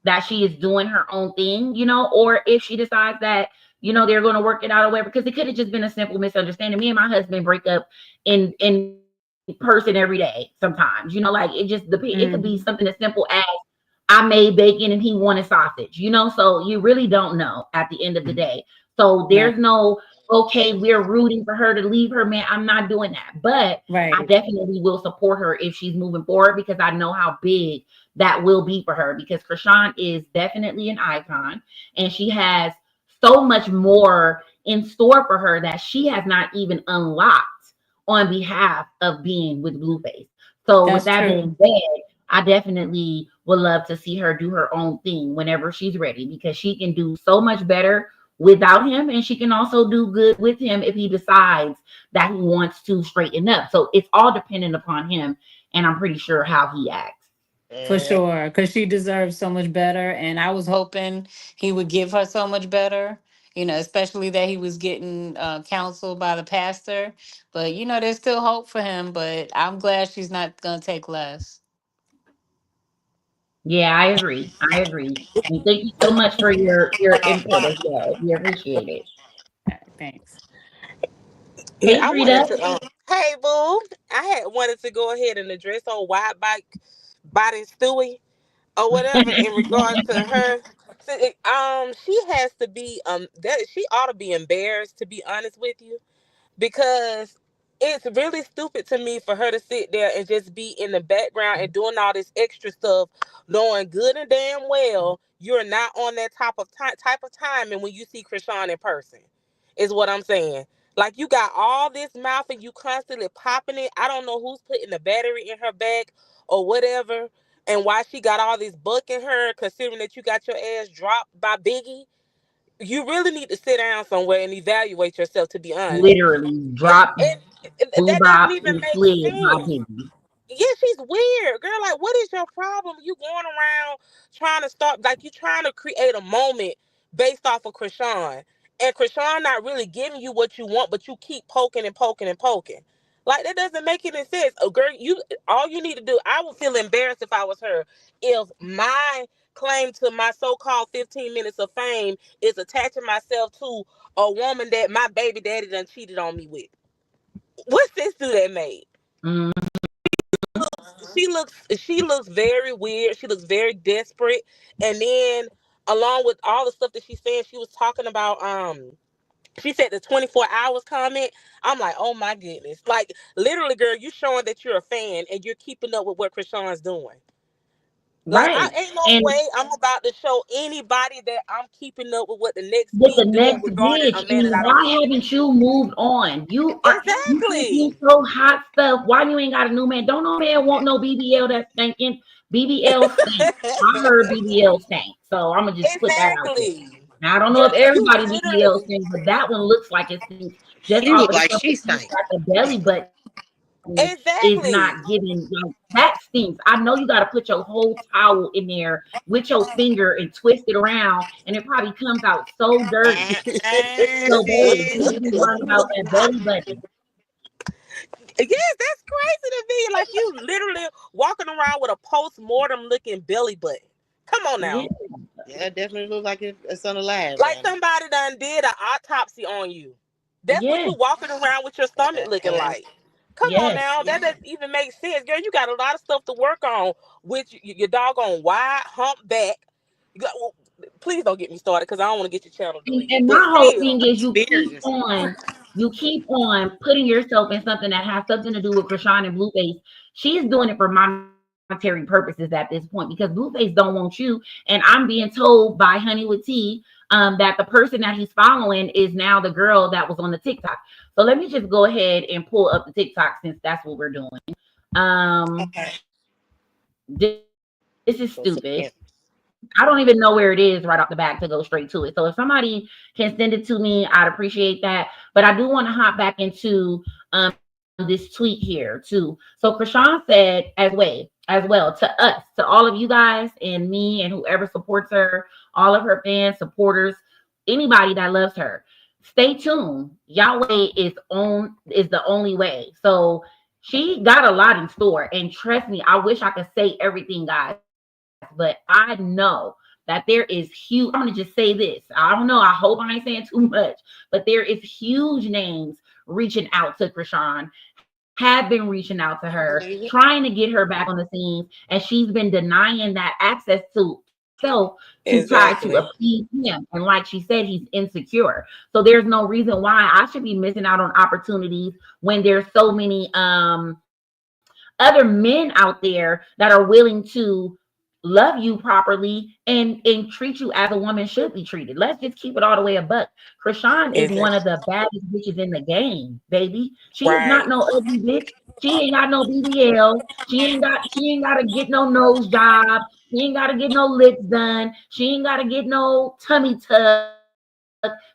That she is doing her own thing, or if she decides that, they're going to work it out or whatever, because it could have just been a simple misunderstanding. Me and my husband break up in person every day sometimes, like it just depends. It could be Mhm. something as simple as I made bacon and he wanted sausage, so you really don't know at the end of the day. So Right. there's no, okay, we're rooting for her to leave her man. I'm not doing that. But I Right. definitely will support her if she's moving forward, because I know how big that will be for her, because Chrisean is definitely an icon and she has so much more in store for her that she has not even unlocked on behalf of being with Blueface. So with That's that being true. said, I definitely would love to see her do her own thing whenever she's ready, because she can do so much better without him, and she can also do good with him if he decides that he wants to straighten up. So it's all dependent upon him, and I'm pretty sure how he acts. For Mhm. sure, because she deserves so much better. And I was hoping he would give her so much better, especially that he was getting counseled by the pastor. But, there's still hope for him. But I'm glad she's not going to take less. Yeah, I agree. I agree. And thank you so much for your input as well. We appreciate it. All right, thanks. Yeah, Hey, I wanted Drita. to. Hey, boo! I had wanted to go ahead and address on wide bike body Stewie or whatever in regards to her. See, she has to be that she ought to be embarrassed, to be honest with you, because it's really stupid to me for her to sit there and just be in the background and doing all this extra stuff, knowing good and damn well you're not on that type of time. And when you see Krishan in person, is what I'm saying. Like, you got all this mouth and you constantly popping it. I don't know who's putting the battery in her back or whatever, and why she got all this buck in her, considering that you got your ass dropped by Biggie. You really need to sit down somewhere and evaluate yourself, to be honest. Literally And, dropped, that doesn't bebop, even and make slid by sense. Biggie. Yeah, she's weird, girl. Like, what is your problem? You going around trying to start, like, you trying to create a moment based off of Krishan, and Krishan not really giving you what you want, but you keep poking and poking and poking. Like, that doesn't make any sense. Oh, girl, you all you need to do. I would feel embarrassed if I was her. If my claim to my so-called 15 minutes of fame is attaching myself to a woman that my baby daddy done cheated on me with. What sense do that make? Mm, She looks very weird. She looks very desperate. And then, along with all the stuff that she's saying, she was talking about she said the 24 hours comment. I'm like, oh my goodness. Like, literally, girl, you showing that you're a fan and you're keeping up with what Krishan's doing. Like I Right. ain't no And way I'm about to show anybody that I'm keeping up with what the next with the bitch doing next regarding bitch, a man that and I don't why want. haven't you moved on? You think you Exactly. so hot stuff. Why you ain't got a new man? Don't no man want no BBL that's thinking. BBL stink. I heard BBL stink, so I'm gonna just put that out there. Exactly. Now I don't know Girl, if you everybody BBL literally, stink, but that one looks like it stinks just she off look of the like stuff she that stank. like the belly button is not Exactly. giving like that stinks. I know you got to put your whole towel in there with your finger and twist it around, and it probably comes out so dirty. So, baby, Yes, people be worrying about that belly button. that's crazy to me. Like you literally walking around with a post-mortem looking belly button. Come on Yeah, now. Yeah, it definitely looks like it's unalive Like down there. somebody done did an autopsy on you. That's what yes, you walking around with your stomach looking like. Come on yes. now, that doesn't even make sense, girl. You got a lot of stuff to work on with your doggone wide humpback. Well, please don't get me started because I don't want to get your channel deleted. And But my whole still, thing is Experience. you keep on putting yourself in something that has something to do with Chrisean and Blueface. She's doing it for monetary purposes at this point because Blueface don't want you. And I'm being told by Honey with T that the person that he's following is now the girl that was on the TikTok. So let me just go ahead and pull up the TikTok since that's what we're doing. Um, this is stupid. so second. I don't even know where it is right off the bat to go straight to it. So if somebody can send it to me, I'd appreciate that. But I do want to hop back into this tweet here too. So Chrisean said as well to us, to all of you guys and me and whoever supports her, all of her fans, supporters, anybody that loves her. Stay tuned. Yahweh is the only way. So she got a lot in store. And trust me, I wish I could say everything, guys, but I know that there is huge. I'm gonna just say this. I don't know. I hope I ain't saying too much, but there is huge names reaching out to Chrisean, have been reaching out to I her, believe it. trying to get her back on the scene, and she's been denying that access to herself to try to Exactly. appease him. And like she said, he's insecure. So there's no reason why I should be missing out on opportunities when there's so many other men out there that are willing to love you properly and treat you as a woman should be treated. Let's just keep it all the way a buck. Krishan is one of Exactly. the baddest bitches in the game, baby. She is not Right. no ugly bitch. She ain't got no BBL. She ain't gotta get no nose job. She ain't gotta get no lips done. She ain't gotta get no tummy tuck.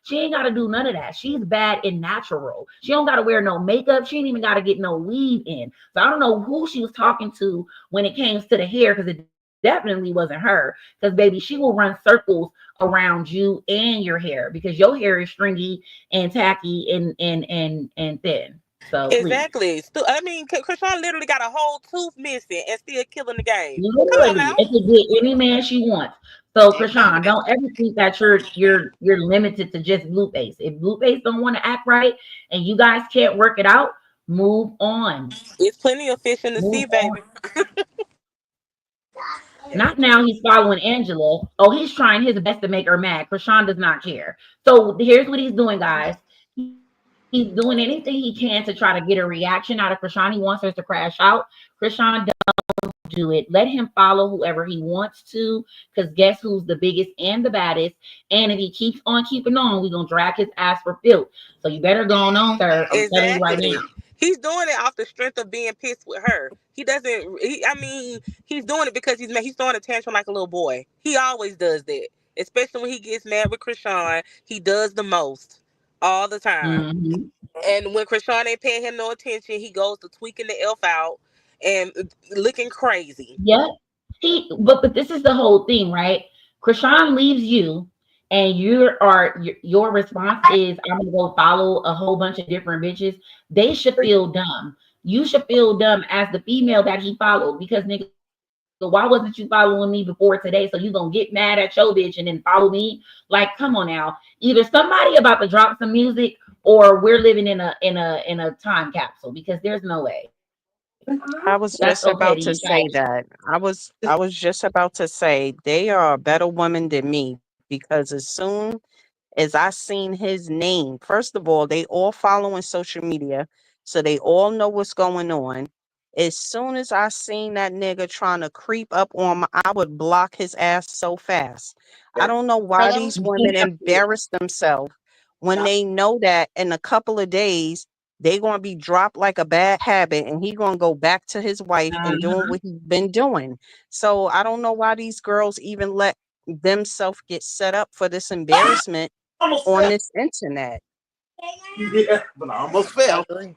She ain't gotta do none of that. She's bad and natural. She don't gotta wear no makeup. She ain't even gotta get no weave in. So I don't know who she was talking to when it came to the hair because it definitely wasn't her. Because baby, she will run circles around you and your hair because your hair is stringy and tacky and thin. So please. Exactly. I mean, Krishan literally got a whole tooth missing and still killing the game. Come on Literally, now. it could get any man she wants. So, Amen. Krishan, don't ever think that you're limited to just Blueface. If Blueface don't want to act right and you guys can't work it out, move on. It's plenty of fish in the Move sea, baby. on. Not now he's following Angela. Oh, he's trying his best to make her mad. Krishan does not care. So here's what he's doing, guys. He's doing anything he can to try to get a reaction out of Krishan. He wants her to crash out. Krishan, do it. Let him follow whoever he wants to, because guess who's the biggest and the baddest? And if he keeps on keeping on, we're gonna drag his ass for filth. So you better go on, sir. I'm telling you right now. Exactly. He's doing it off the strength of being pissed with her. He doesn't. I mean, he's doing it because he's throwing a tantrum like a little boy. He always does that, especially when he gets mad with Krishan. He does the most all the time. Mhm. And when Krishan ain't paying him no attention, he goes to tweaking the elf out and looking crazy. Yep. But this is the whole thing, right? Krishan leaves you, and your response is, I'm gonna go follow a whole bunch of different bitches. They should feel dumb. You should feel dumb as the female that he followed because nigga, why wasn't you following me before today? So you gonna get mad at your bitch and then follow me? Like, come on now. Either somebody about to drop some music or we're living in a time capsule because there's no way. I That's was so just petty. about You to guys. say that. I was just about to say they are a better woman than me because as soon as I seen his name, first of all, they all follow on social media, so they all know what's going on. As soon as I seen that nigga trying to creep up on my, I would block his ass so fast. I don't know why Hello? these women embarrass themselves when they know that in a couple of days they gonna be dropped like a bad habit and he gonna go back to his wife and doing what he's been doing. So I don't know why these girls even let themselves get set up for this embarrassment Almost on fell. this internet. Yeah, but I almost fell. I agree.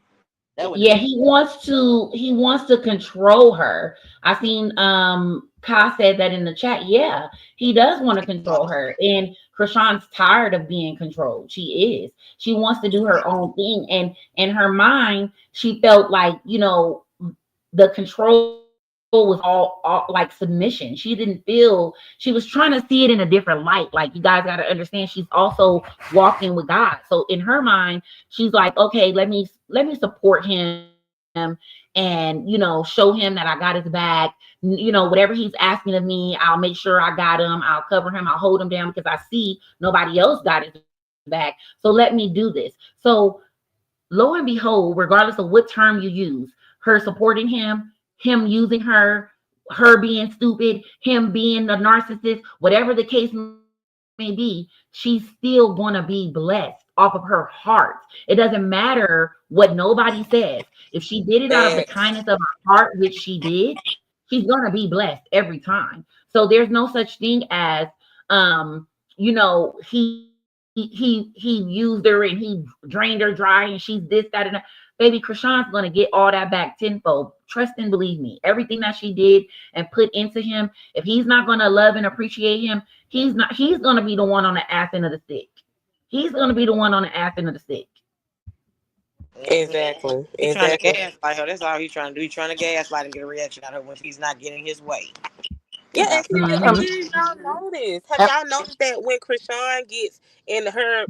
That was Yeah, he wants to control her. I seen Kai said that in the chat. Yeah, he does want to control her. And Krishan's tired of being controlled. She is. She wants to do her own thing. And in her mind, she felt like, the control was all like submission. She didn't feel, she was trying to see it in a different light. Like, you guys got to understand, she's also walking with God. So in her mind, she's like, okay, let me support him and show him that I got his back. Whatever he's asking of me, I'll make sure I got him. I'll cover him. I'll hold him down because I see nobody else got his back. So let me do this. So lo and behold, regardless of what term you use, her supporting him using her being stupid, him being a narcissist, whatever the case may be, she's still going to be blessed off of her heart. It doesn't matter what nobody says. If she did it out of the kindness of her heart, which she did, she's going to be blessed every time. So there's no such thing as, he used her and he drained her dry and she's this, that, and that. Baby, Krishan's gonna get all that back tenfold. Trust and believe me. Everything that she did and put into him, if he's not gonna love and appreciate him, he's gonna be the one on the ass end of the stick. He's gonna be the one on the ass end of the stick. Exactly. He's trying to Exactly. gaslight her. That's all he's trying to do. He's trying to gaslight and get a reaction out of her when he's not getting his way. Yeah, That's all. and Hmm. here y'all notice. Have y'all noticed that when Chrisean gets in her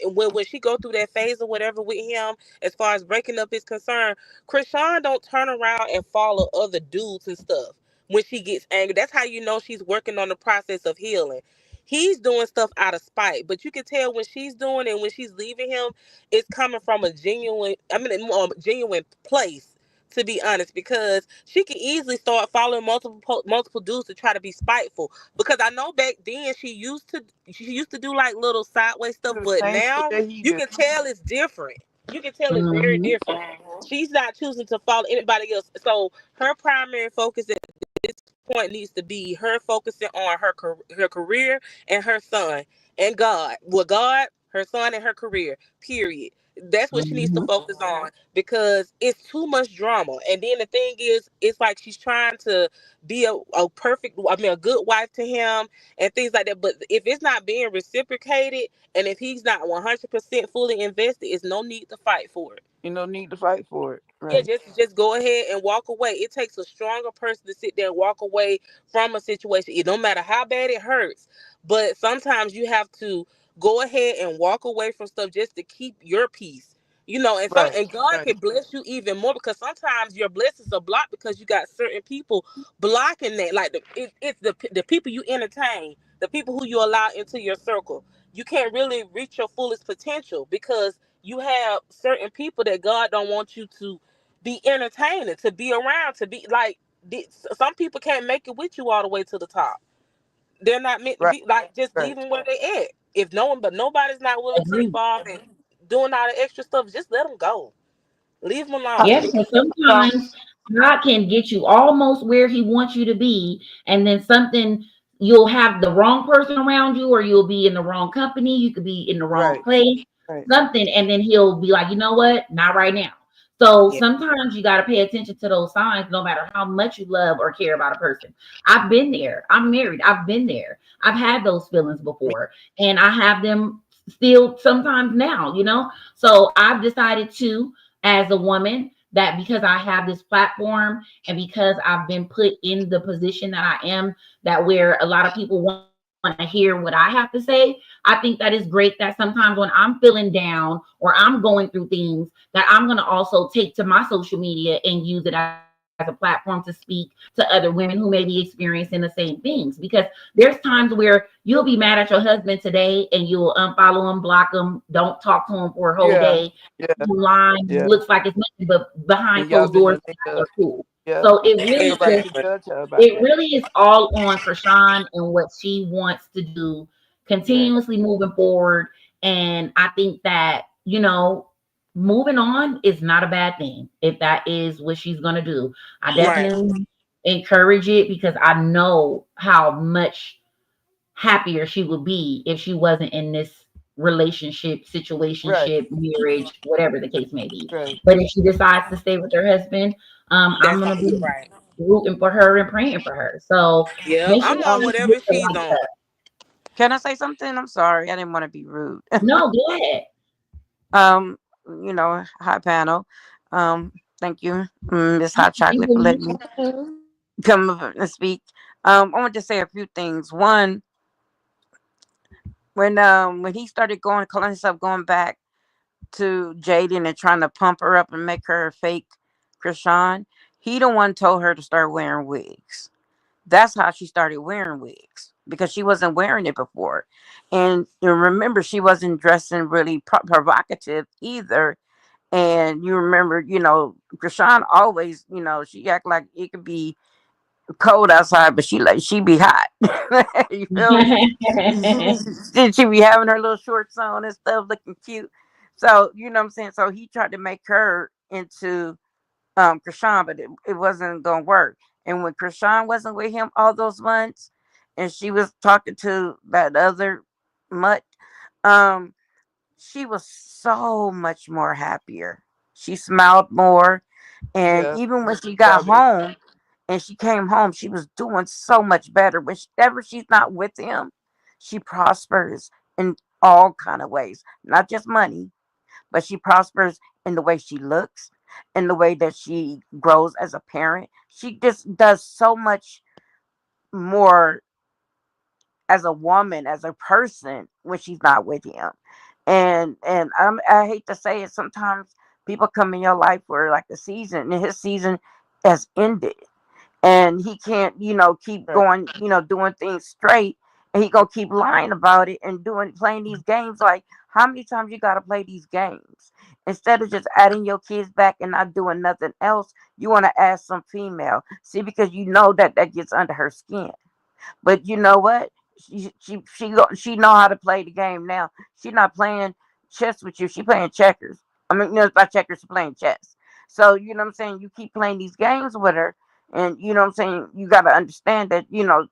when she go through that phase or whatever with him, as far as breaking up is concerned, Chrisean don't turn around and follow other dudes and stuff when she gets angry. That's how you know she's working on the process of healing. He's doing stuff out of spite, but you can tell when she's doing it, when she's leaving him, it's coming from a genuine, I mean, a more genuine place, to be honest, because she can easily start following multiple dudes to try to be spiteful. Because I know back then she used to do like little sideways stuff, Do the but same shit now that he you do. can tell it's different. You can tell it's very Hmm. different. She's not choosing to follow anybody else. So her primary focus at this point needs to be her focusing on her career and her son and God. Well, God, her son, and her career. Period. That's what she needs to Hmm. focus on because it's too much drama. And then the thing is, it's like she's trying to be a perfect, I mean, a good wife to him and things like that. But if it's not being reciprocated and if he's not 100% fully invested, it's no need to fight for it. You no need to fight for it. Yeah, Right. just go ahead and walk away. It takes a stronger person to sit there and walk away from a situation. It don't matter how bad it hurts, but sometimes you have to go ahead and walk away from stuff just to keep your peace. Right. And God Right. can bless you even more because sometimes your blessings are blocked because you got certain people blocking that. Like it's the people you entertain, the people who you allow into your circle. You can't really reach your fullest potential because you have certain people that God don't want you to be entertaining, to be around, to be like some people can't make it with you all the way to the top. They're not meant to Right. be like just Right. leave them where they at. If no one but nobody's not willing to Agree. evolve and doing all the extra stuff, just let them go. Leave them I, alone. Yeah, because so, sometimes God can get you almost where He wants you to be, and then something, you'll have the wrong person around you, or you'll be in the wrong company, you could be in the wrong right. place, Right. something, and then He'll be like, you know what, not right now. So Yeah. sometimes you got to pay attention to those signs, no matter how much you love or care about a person. I've been there. I'm married. I've been there. I've had those feelings Me. before, and I have them still sometimes now. So I've decided to, as a woman, that because I have this platform and because I've been put in the position that I am, that where a lot of people want to hear what I have to say, I think that is great, that sometimes when I'm feeling down or I'm going through things, that I'm going to also take to my social media and use it as a platform as a platform to speak to other women who may be experiencing the same things. Because there's times where you'll be mad at your husband today and you'll unfollow him, block him, don't talk to him for a whole Yeah, day. yeah, Line yeah. looks like it's nothing, but behind And y'all closed been doors, the nigga. they're cool. Yeah, So it and really ain't nobody just can judge her about it that. really is all on Chrisean and what she wants to do Yeah, continuously moving forward. And I think that, moving on is not a bad thing if that is what she's going to do. I Right. definitely encourage it because I know how much happier she would be if she wasn't in this relationship, right, situationship, marriage, whatever the case may be. right. But if she decides to stay with her husband, I'm That's gonna also be right. rooting for her and praying for her. So Yep. make sure I'm on y'all whatever hit the she's like on. button. Can I say something? I'm sorry. I didn't want to be rude. No, go ahead. um, Hot panel. Thank you, Miss Hot Chocolate, for letting me come up and speak. I want to say a few things. One, when he started calling himself going back to Jaidyn and trying to pump her up and make her a fake Chrisean, he the one told her to start wearing wigs. That's how she started wearing wigs because she wasn't wearing it before. And you remember, she wasn't dressing really provocative either. And you remember, Krishan always, she act like it could be cold outside, but she be hot. You feel me? She be having her little shorts on and stuff, looking cute. So you know what I'm saying. So he tried to make her into Krishan, but it wasn't gonna work. And when Krishan wasn't with him all those months, and she was talking to that other mutt, um, she was so much more happier. She smiled more. And Yeah, even when she got probably. home and she came home, she was doing so much better. Whenever she's not with him, she prospers in all kind of ways, not just money, but she prospers in the way she looks, in the way that she grows as a parent. She just does so much more as a woman, as a person when she's not with him. And I hate to say it, sometimes people come in your life for like a season, and his season has ended, and he can't, keep Right. going, doing things straight, and he gonna keep lying about it and playing these games. Like, how many times you gotta play these games instead of just adding your kids back and not doing nothing else? You want to add some female, see, because you know that gets under her skin. But you know what? She know how to play the game now. She not playing chess with you. She playing checkers. I mean, it's not checkers. She playing chess. So you know what I'm saying. You keep playing these games with her, and you know what I'm saying. You got to understand that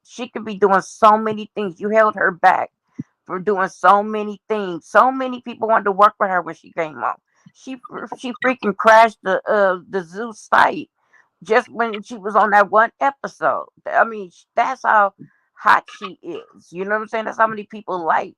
she could be doing so many things. You held her back for doing so many things. So many people wanted to work with her when she came home. She freaking crashed the zoo site just when she was on that one episode. I mean, that's how hot she is. You know what I'm saying? That's how many people like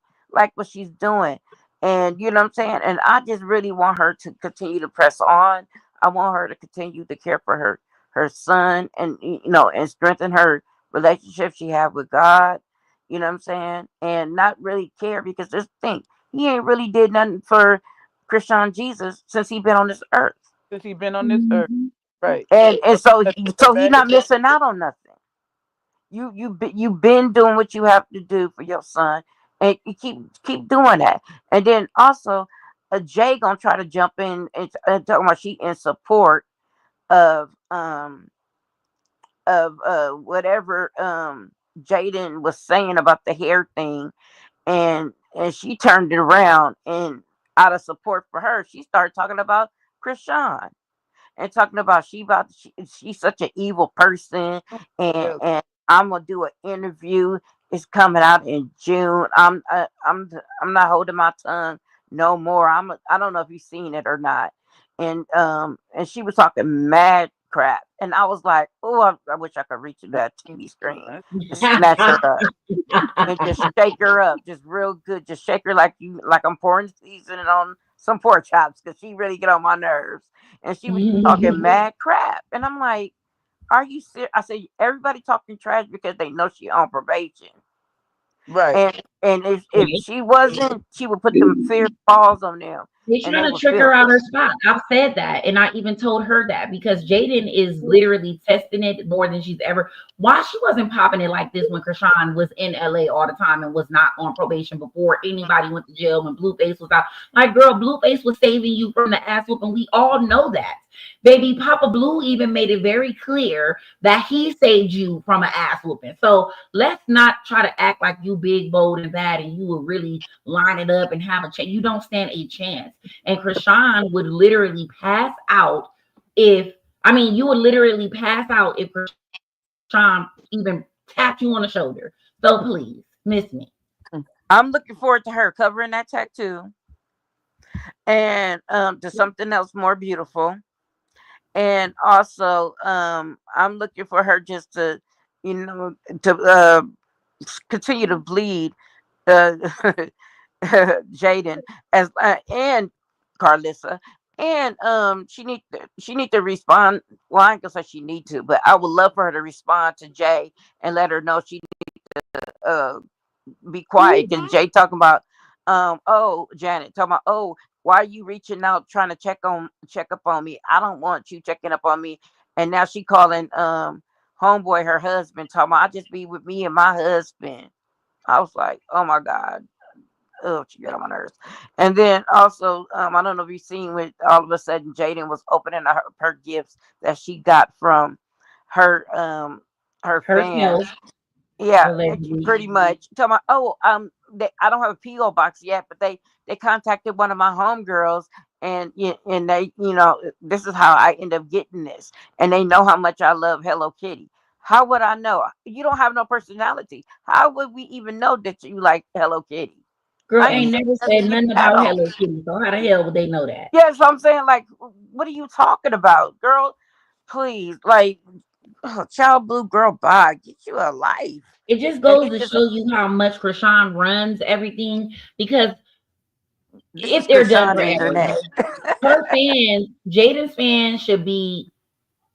what she's doing. And you know what I'm saying? And I just really want her to continue to press on. I want her to continue to care for her son, and and strengthen her relationship she have with God. You know what I'm saying? And not really care, because this thing, he ain't really did nothing for Christian Jesus since he been on this earth. Since he been on this earth, Mhm. right? And So he so better he, put so he back not in that. missing out on nothing. You been doing what you have to do for your son, and you keep doing that. And then also, Jay gonna try to jump in and talk about she in support of whatever Jaidyn was saying about the hair thing, and she turned it around, and out of support for her, she started talking about Krishan, and talking about she's such an evil person, Yeah, and I'm gonna do an interview. It's coming out in June. I'm not holding my tongue no more. I don't know if you've seen it or not. And she was talking mad crap, and I was like, oh, I wish I could reach to that TV screen that's and snatch her up and just shake her up, just real good. Just shake her like I'm pouring seasoning on some pork chops, because she really get on my nerves. And she was just talking mad crap, and I'm like, "Are you serious?" I said, "Everybody talking trash because they know she on probation." Right. And if Right. she wasn't, she would put them fear balls on them, They and they trying to would trick feel her out it. her spot. I've said that, and I even told her that because Jaidyn is literally testing it more than she's ever. Why she wasn't popping it like this when Chrisean was in LA all the time and was not on probation before anybody went to jail when Blueface was out. Like, girl, Blueface was saving you from the ass whooping. We all know that. Baby Papa Blue even made it very clear that he saved you from an ass whooping. So let's not try to act like you big, bold, and bad, and you will really line it up and have a chance. You don't stand a chance. And Chrisean would literally pass out if, I mean, you would literally pass out if Chrisean even tapped you on the shoulder. So please, miss me. I'm looking forward to her covering that tattoo and to something else more beautiful. And also, I'm looking for her just to, you know, to continue to bleed uh, Jaidyn as and Karlissa, and she need to respond. Well, I ain't gonna say she need to, but I would love for her to respond to Jay and let her know she uh be quiet because Jay talking about oh Janet talking about oh why are you reaching out trying to check up on me? I don't want you checking up on me. And now she calling homeboy her husband talking about I just be with me and my husband. I was like, oh my God. Oh, she got on my nerves. And then also, I don't know if you've seen when all of a sudden Jaidyn was opening her gifts that she got from her her fans. Herself, Yeah, allegedly. pretty much. Talking about, oh, I don't have a PO box yet, but they contacted one of my homegirls, and and they, this is how I end up getting this, and they know how much I love Hello Kitty. How would I know? You don't have no personality. How would we even know that you like Hello Kitty? Girl I ain't ain't seen never Hello said Kitty nothing at about all. Hello Kitty. So how the hell would they know that? Yeah, so I'm saying, like, what are you talking about, girl? Please, like, oh, child blue girl, bye. Get you a life. It just And goes they to just show you how much Chrisean runs everything because this is if they're done Krishan forever, internet. her fans, Jaden's fans should be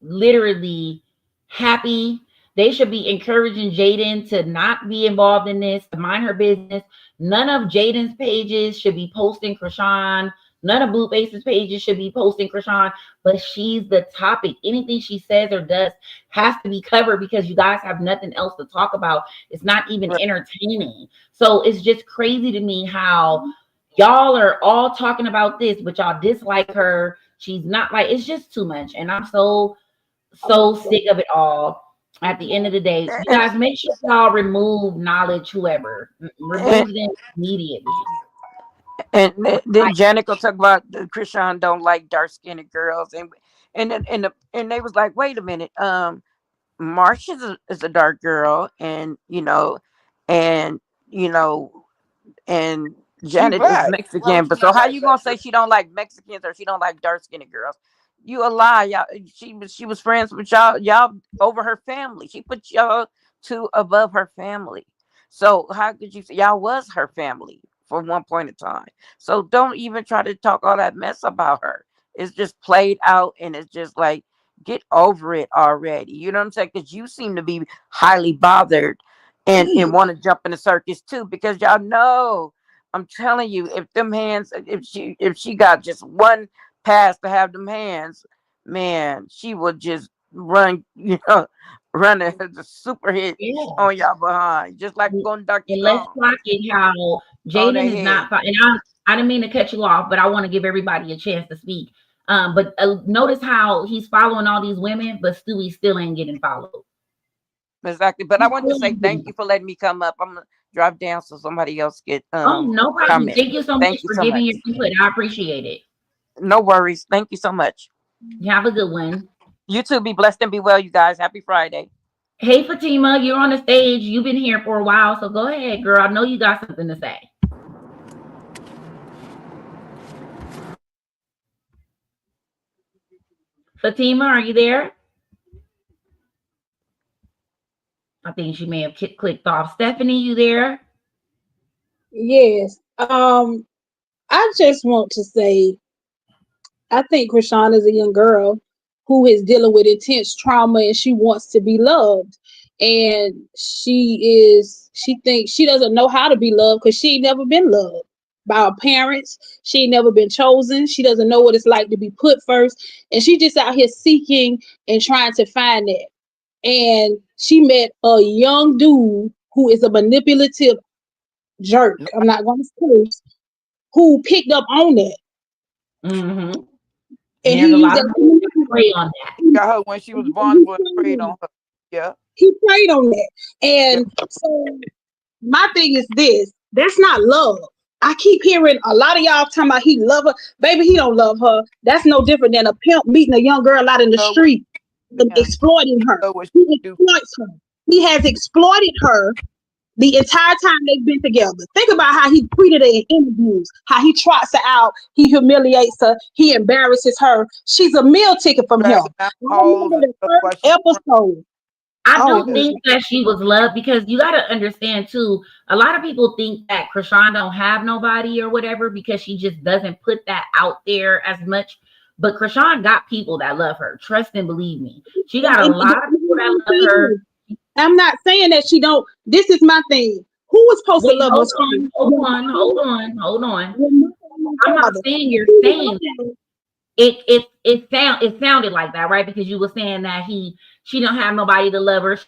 literally happy. They should be encouraging Jaidyn to not be involved in this, to mind her business. None of Jaden's pages should be posting Chrisean. None of Blueface's pages should be posting Chrisean, but she's the topic. Anything she says or does has to be covered because you guys have nothing else to talk about. It's not even Right. entertaining. So it's just crazy to me how y'all are all talking about this, but y'all dislike her. She's not like, it's just too much. And I'm so sick of it all. At the end of the day, you And, guys make sure y'all remove knowledge, whoever. and, Remove them immediately. then Janet will talk about Krishan don't like dark skinned girls, and they was like, wait a minute, Marsh is a dark girl, and and you know, and She Janet is black. Why Mexican. would you But so not how like you that? gonna say she don't like Mexicans or she don't like dark skinned girls? You a lie, y'all. She was friends with y'all over her family. She put y'all two above her family. So how could you say y'all was her family for one point in time? So don't even try to talk all that mess about her. It's just played out, and it's just like get over it already. You know what I'm saying? Because you seem to be highly bothered and want to jump in the circus too because y'all know I'm telling you if them hands if she got just one pass to have them hands, man, she would just run, run the super hit Yeah. on y'all behind just like going Donkey And let's Kong clock it how on Jaden their is head. not, and I didn't mean to cut you off, but I want to give everybody a chance to speak. But notice how he's following all these women, but Stewie still ain't getting followed. Exactly, but I He want to still say ain't thank getting. you for letting me come up. I'm gonna drive down so somebody else get Oh, no problem. comment. Thank you so much Thank you for so giving your much. input. I appreciate it. No worries. Thank you so much. You have a good one. You too. Be blessed and be well, you guys. Happy Friday. Hey, Fatima, you're on the stage. You've been here for a while, so go ahead, girl. I know you got something to say. Fatima, are you there? I think she may have clicked off. Stephanie, you there? Yes. I just want to say I think Krishan is a young girl who is dealing with intense trauma and she wants to be loved. and she thinks she doesn't know how to be loved because she ain't never been loved by her parents. She ain't never been chosen. She doesn't know what it's like to be put first, and she just out here seeking and trying to find that. And she met a young dude who is a manipulative jerk. I'm not going to curse. Who picked up on that, Mm-hmm. and There's a he used lot of that. movies that prey on that. Got her when she was vulnerable and preyed on her. Yeah. He preyed on that, Yeah. and so my thing is this: that's not love. I keep hearing a lot of y'all talking about he love her. Baby, he don't love her. That's no different than a pimp meeting a young girl out in the Love what street and him. exploiting her. Love what she He do. exploits her. He has exploited her the entire time they've been together. Think about how he treated her in interviews, how he trots her out, he humiliates her, he embarrasses her. She's a meal ticket from him. Dragging I out holes remember and the stuff while first she episode. I Oh, do think that she was loved because you got to understand too. A lot of people think that Chrisean don't have nobody or whatever because she just doesn't put that out there as much. But Chrisean got people that love her. Trust and believe me. She got a lot of people that love her. I'm not saying that she don't. This is my thing. Who was supposed to Wait, love hold us on, first? hold on, hold on, hold on. I'm not Father. saying you're saying that. It sounded like that, right? Because you were saying that she don't have nobody to love her.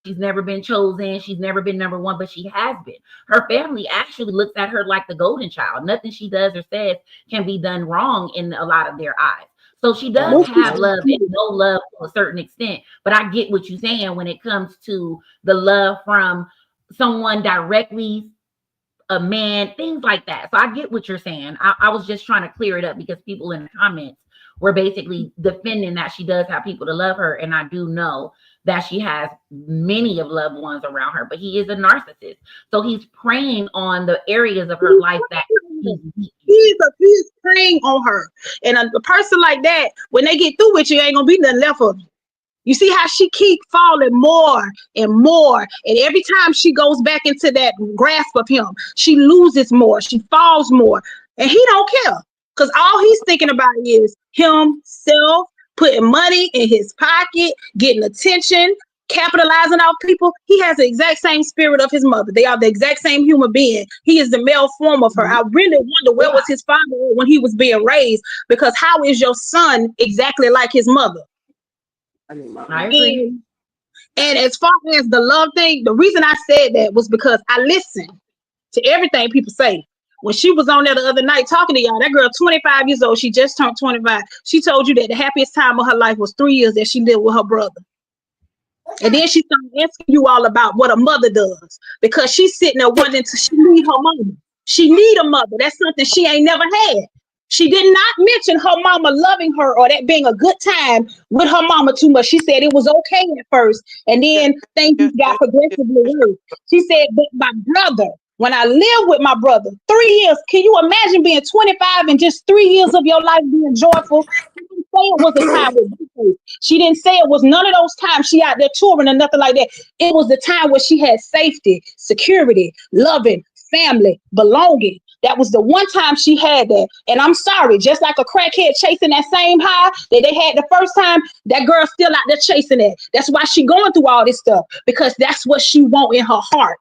She's never been chosen. She's never been number one, but she has been. Her family actually looks at her like the golden child. Nothing she does or says can be done wrong in a lot of their eyes. So she does have love and no love to a certain extent. But I get what you're saying when it comes to the love from someone directly, a man, things like that. So I get what you're saying. I was just trying to clear it up because people in the comments were basically defending that she does have people to love her. And I do know that she has many of loved ones around her, but he is a narcissist. So he's preying on the areas of her life that he's weak in. He's preying on her. And a person like that, when they get through with you, ain't gonna be nothing left of them. You see how she keep falling more and more. And every time she goes back into that grasp of him, she loses more. She falls more. And he don't care. Because all he's thinking about is himself, putting money in his pocket, getting attention, capitalizing off people. He has the exact same spirit of his mother. They are the exact same human being. He is the male form of her. I really wonder where was his father when he was being raised, because how is your son exactly like his mother? I agree. And as far as the love thing, the reason I said that was because I listened to everything people say. When she was on there the other night talking to y'all, that girl, 25 years old, she just turned 25. She told you that the happiest time of her life was 3 years that she lived with her brother. And then she started asking you all about what a mother does, because she's sitting there wondering, till she need her mama. She need a mother. That's something she ain't never had. She did not mention her mama loving her or that being a good time with her mama too much. She said it was okay at first, and then things got progressively worse. She said, but my brother, when I lived with my brother, 3 years, can you imagine being 25 and just 3 years of your life being joyful? She didn't say it was a time with Blueface. She didn't say it was none of those times she out there touring or nothing like that. It was the time where she had safety, security, loving, family, belonging. That was the one time she had that. And I'm sorry, just like a crackhead chasing that same high that they had the first time, that girl's still out there chasing it. That's why she going through all this stuff, because that's what she want in her heart.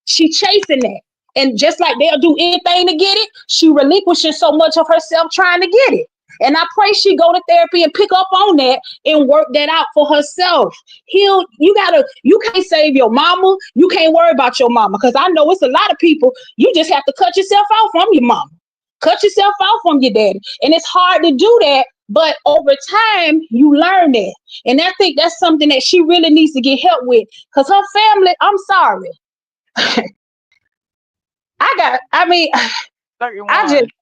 She chasing that. And just like they'll do anything to get it, she relinquishing so much of herself trying to get it. And I pray she go to therapy and pick up on that and work that out for herself. You can't save your mama. You can't worry about your mama. Because I know it's a lot of people, you just have to cut yourself off from your mama. Cut yourself off from your daddy. And it's hard to do that, but over time, you learn that. And I think that's something that she really needs to get help with. Because her family, I'm sorry. I just,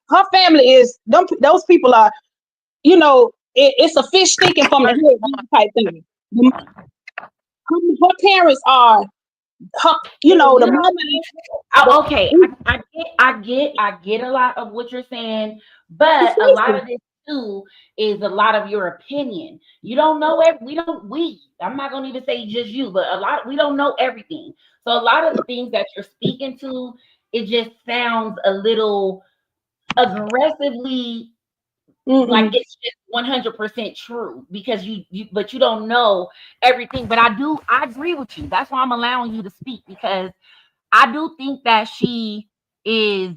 her family is, those people are, it's a fish stinking from the head type thing. Her parents are, the mama. Okay, I get a lot of what you're saying, but a lot of this too is a lot of your opinion. You don't know I'm not gonna even say just you, but we don't know everything. So a lot of the things that you're speaking to, it just sounds a little aggressively like Mm-mm. it's just 100% true because but you don't know everything. But I agree with you. That's why I'm allowing you to speak, because I do think that she is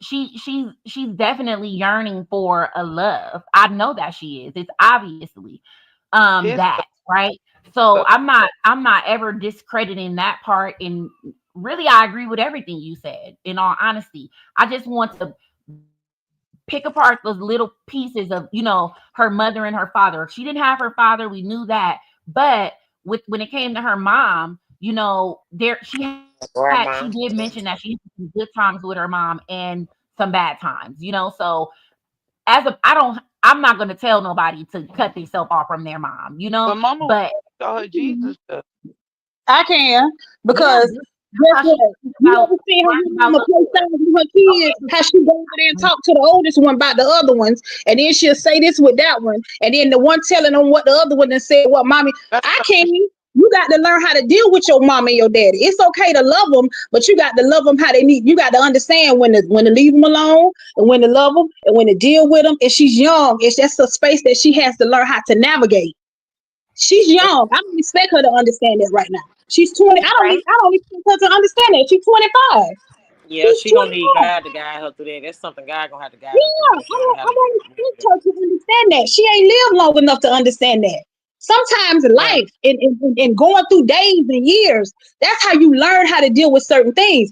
she's definitely yearning for a love. I know that she is. It's obviously This that, right? So the I'm not ever discrediting that part, and really I agree with everything you said, in all honesty. I just want to pick apart those little pieces of, her mother and her father. She didn't have her father, we knew that. But when it came to her mom, there she Grandma. did mention that she had some good times with her mom and some bad times. So I'm not going to tell nobody to cut themselves off from their mom. but Mama But saw her Mhm. Jesus stuff. I can, yeah, because that's guess how she what? You about ever see her learning about mama love. play songs with her kids? Okay. How she go over there and talk to the oldest one about the other ones, and then she'll say this with that one, and then the one telling them what the other one done said. What mommy? That's I something can't. You got to learn how to deal with your mom and your daddy. It's okay to love them, but you got to love them how they need. You got to understand when to leave them alone, and when to love them, and when to deal with them. And she's young. It's just a space that she has to learn how to navigate. She's young. I don't expect her to understand that right now. She's 20. Right. I don't expect her to understand that. She's 25. Yeah, She's she gonna need 25. God to guide her through that. That's something God gonna have to guide her through Yeah, to show her how I to get don't rid of expect them. her to understand that. She ain't lived long enough to understand that. Sometimes Right. life and going through days and years, that's how you learn how to deal with certain things.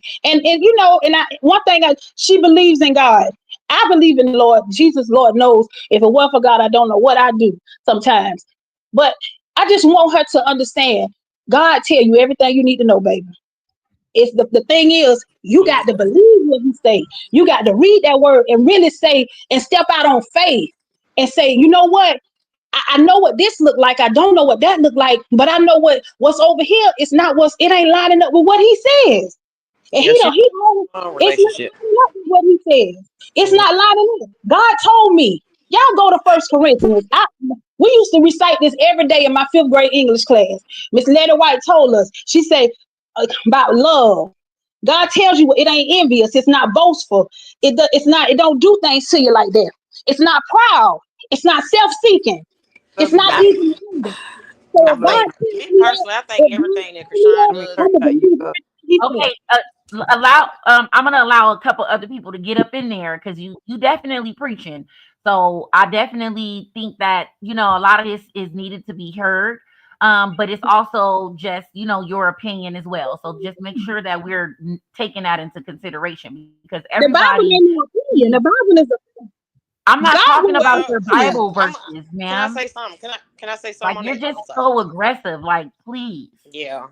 One thing, she believes in God. I believe in the Lord. Jesus, Lord knows. If it weren't for God, I don't know what I do sometimes. But I just want her to understand. God tell you everything you need to know, baby. It's the thing is, you got to Jesus. believe what he say. You got to read that word and really say and step out on faith and say, you know what? I know what this look like. I don't know what that look like, but I know what's over here. It ain't lining up with what he says. And Yeah, he she don't, he always, long it's not relationship. lining up with what he says. It's Mm. not lining up. God told me, y'all go to First Corinthians. We used to recite this every day in my fifth grade English class. Miss Leda White told us, she said about love. God tells you it ain't envious. It's not boastful. It don't do things to you like that. It's not proud. It's not self-seeking. It's other not I, day. even anger. So I if God think, Other tells me me that, personally, I think if God everything that tells me Krishan that, let me does, tell I'm you gonna how you believe up. everything he says. Okay, I'm gonna allow a couple other people to get up in there, because you definitely preaching. So I definitely think that a lot of this is needed to be heard. But it's also just your opinion as well. So just make sure that we're taking that into consideration, because The Bible everybody ain't no opinion. sees. The Bible is I'm not God talking will about well, your yeah. opinion. Bible verses, Can I ma'am. say something? Can I say Like, something on you're that? just I'm sorry. so aggressive. Like, please. Yeah.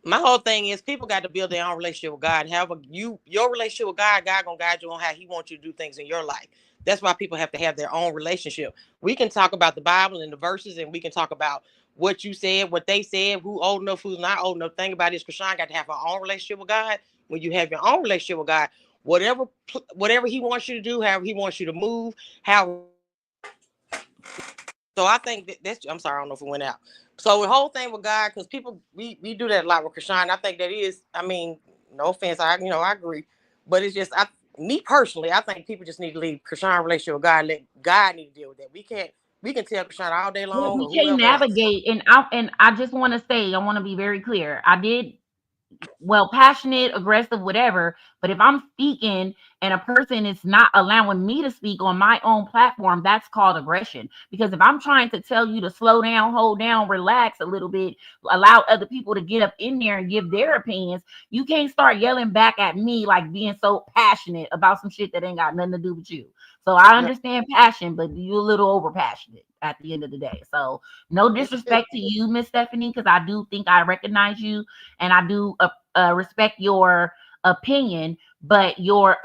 My whole thing is people got to build their own relationship with God. Your relationship with God, God gonna guide you on how He wants you to do things in your life. That's why people have to have their own relationship. We can talk about the Bible and the verses, and we can talk about what you said, what they said, who old enough, who's not old enough. Thing about it is, Krishan got to have her own relationship with God. When you have your own relationship with God, whatever He wants you to do, however He wants you to move, how so I think that's. I'm sorry, I don't know if it went out. So the whole thing with God, because people we do that a lot with Krishan. I think that is. I mean, no offense, I agree, but it's just me personally. I think people just need to leave Krishan relationship with God. Let God need to deal with that. We can tell Krishan all day Well, long we or can't whoever else. navigate, and I just want to say, I want to be very clear. I did, well, passionate, aggressive, whatever. But if I'm speaking and a person is not allowing me to speak on my own platform, that's called aggression. Because if I'm trying to tell you to slow down, hold down, relax a little bit, allow other people to get up in there and give their opinions, you can't start yelling back at me like being so passionate about some shit that ain't got nothing to do with you. So I No, understand passion, but you're a little over passionate at the end of the day. So no It's still disrespect to you, Miss Stephanie, because I do think I recognize you, and I do respect your opinion, but your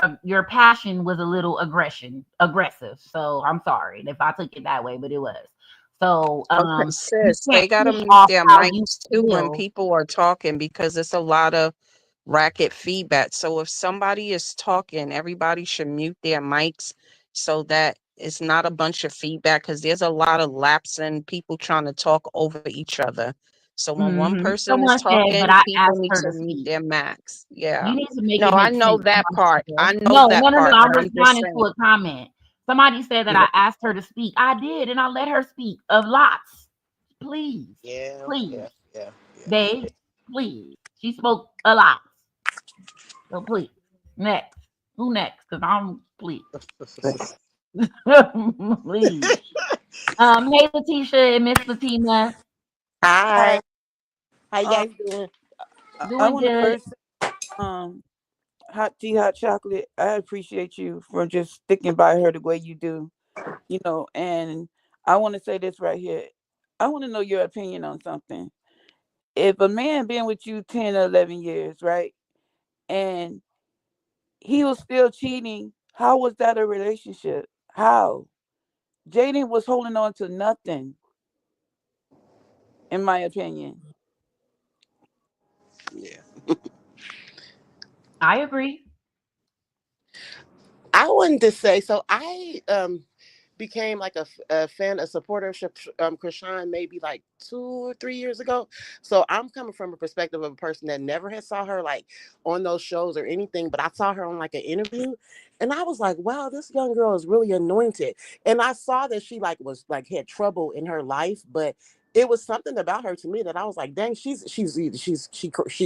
passion was a little aggressive. So I'm sorry if I took it that way, but it was. So Okay, you sis, can't they gotta push mute off their how you mics too when feel. people are talking because it's a lot of racket feedback. So if somebody is talking, everybody should mute their mics so that it's not a bunch of feedback because there's a lot of lapsing people trying to talk over each other. So when one person is Someone said, but talking, I people asked need her to to meet speak. their max. You Yeah. need to make No, it I make know sense. that Somebody part. said. I know No, that no, no, no. part, but I'm I'm just responding to saying. a comment. Somebody said that Yeah. I asked her to speak. I did, and I let her speak of lots. Please, Yeah, please, yeah, yeah, yeah. babe, please. She spoke a lot. So please, next. Who next? Because I'm please. Please. Hey Letitia and Miss Latina. Hi. Hi, how you Um, guys doing? I Doing want to good. first, um, hot tea, hot chocolate. I appreciate you for just sticking by her the way you do, and I want to say this right here. I want to know your opinion on something. If a man been with you 10 or 11 years, right, and he was still cheating, how was that a relationship? How? Jaden was holding on to nothing, in my opinion. Yeah. I agree. I wanted to say so. I became like a fan, a supporter of Chrisean maybe like 2 or 3 years ago. So I'm coming from a perspective of a person that never had saw her like on those shows or anything, but I saw her on like an interview, and I was like, wow, this young girl is really anointed. And I saw that she like was like had trouble in her life, but it was something about her to me that I was like, dang, she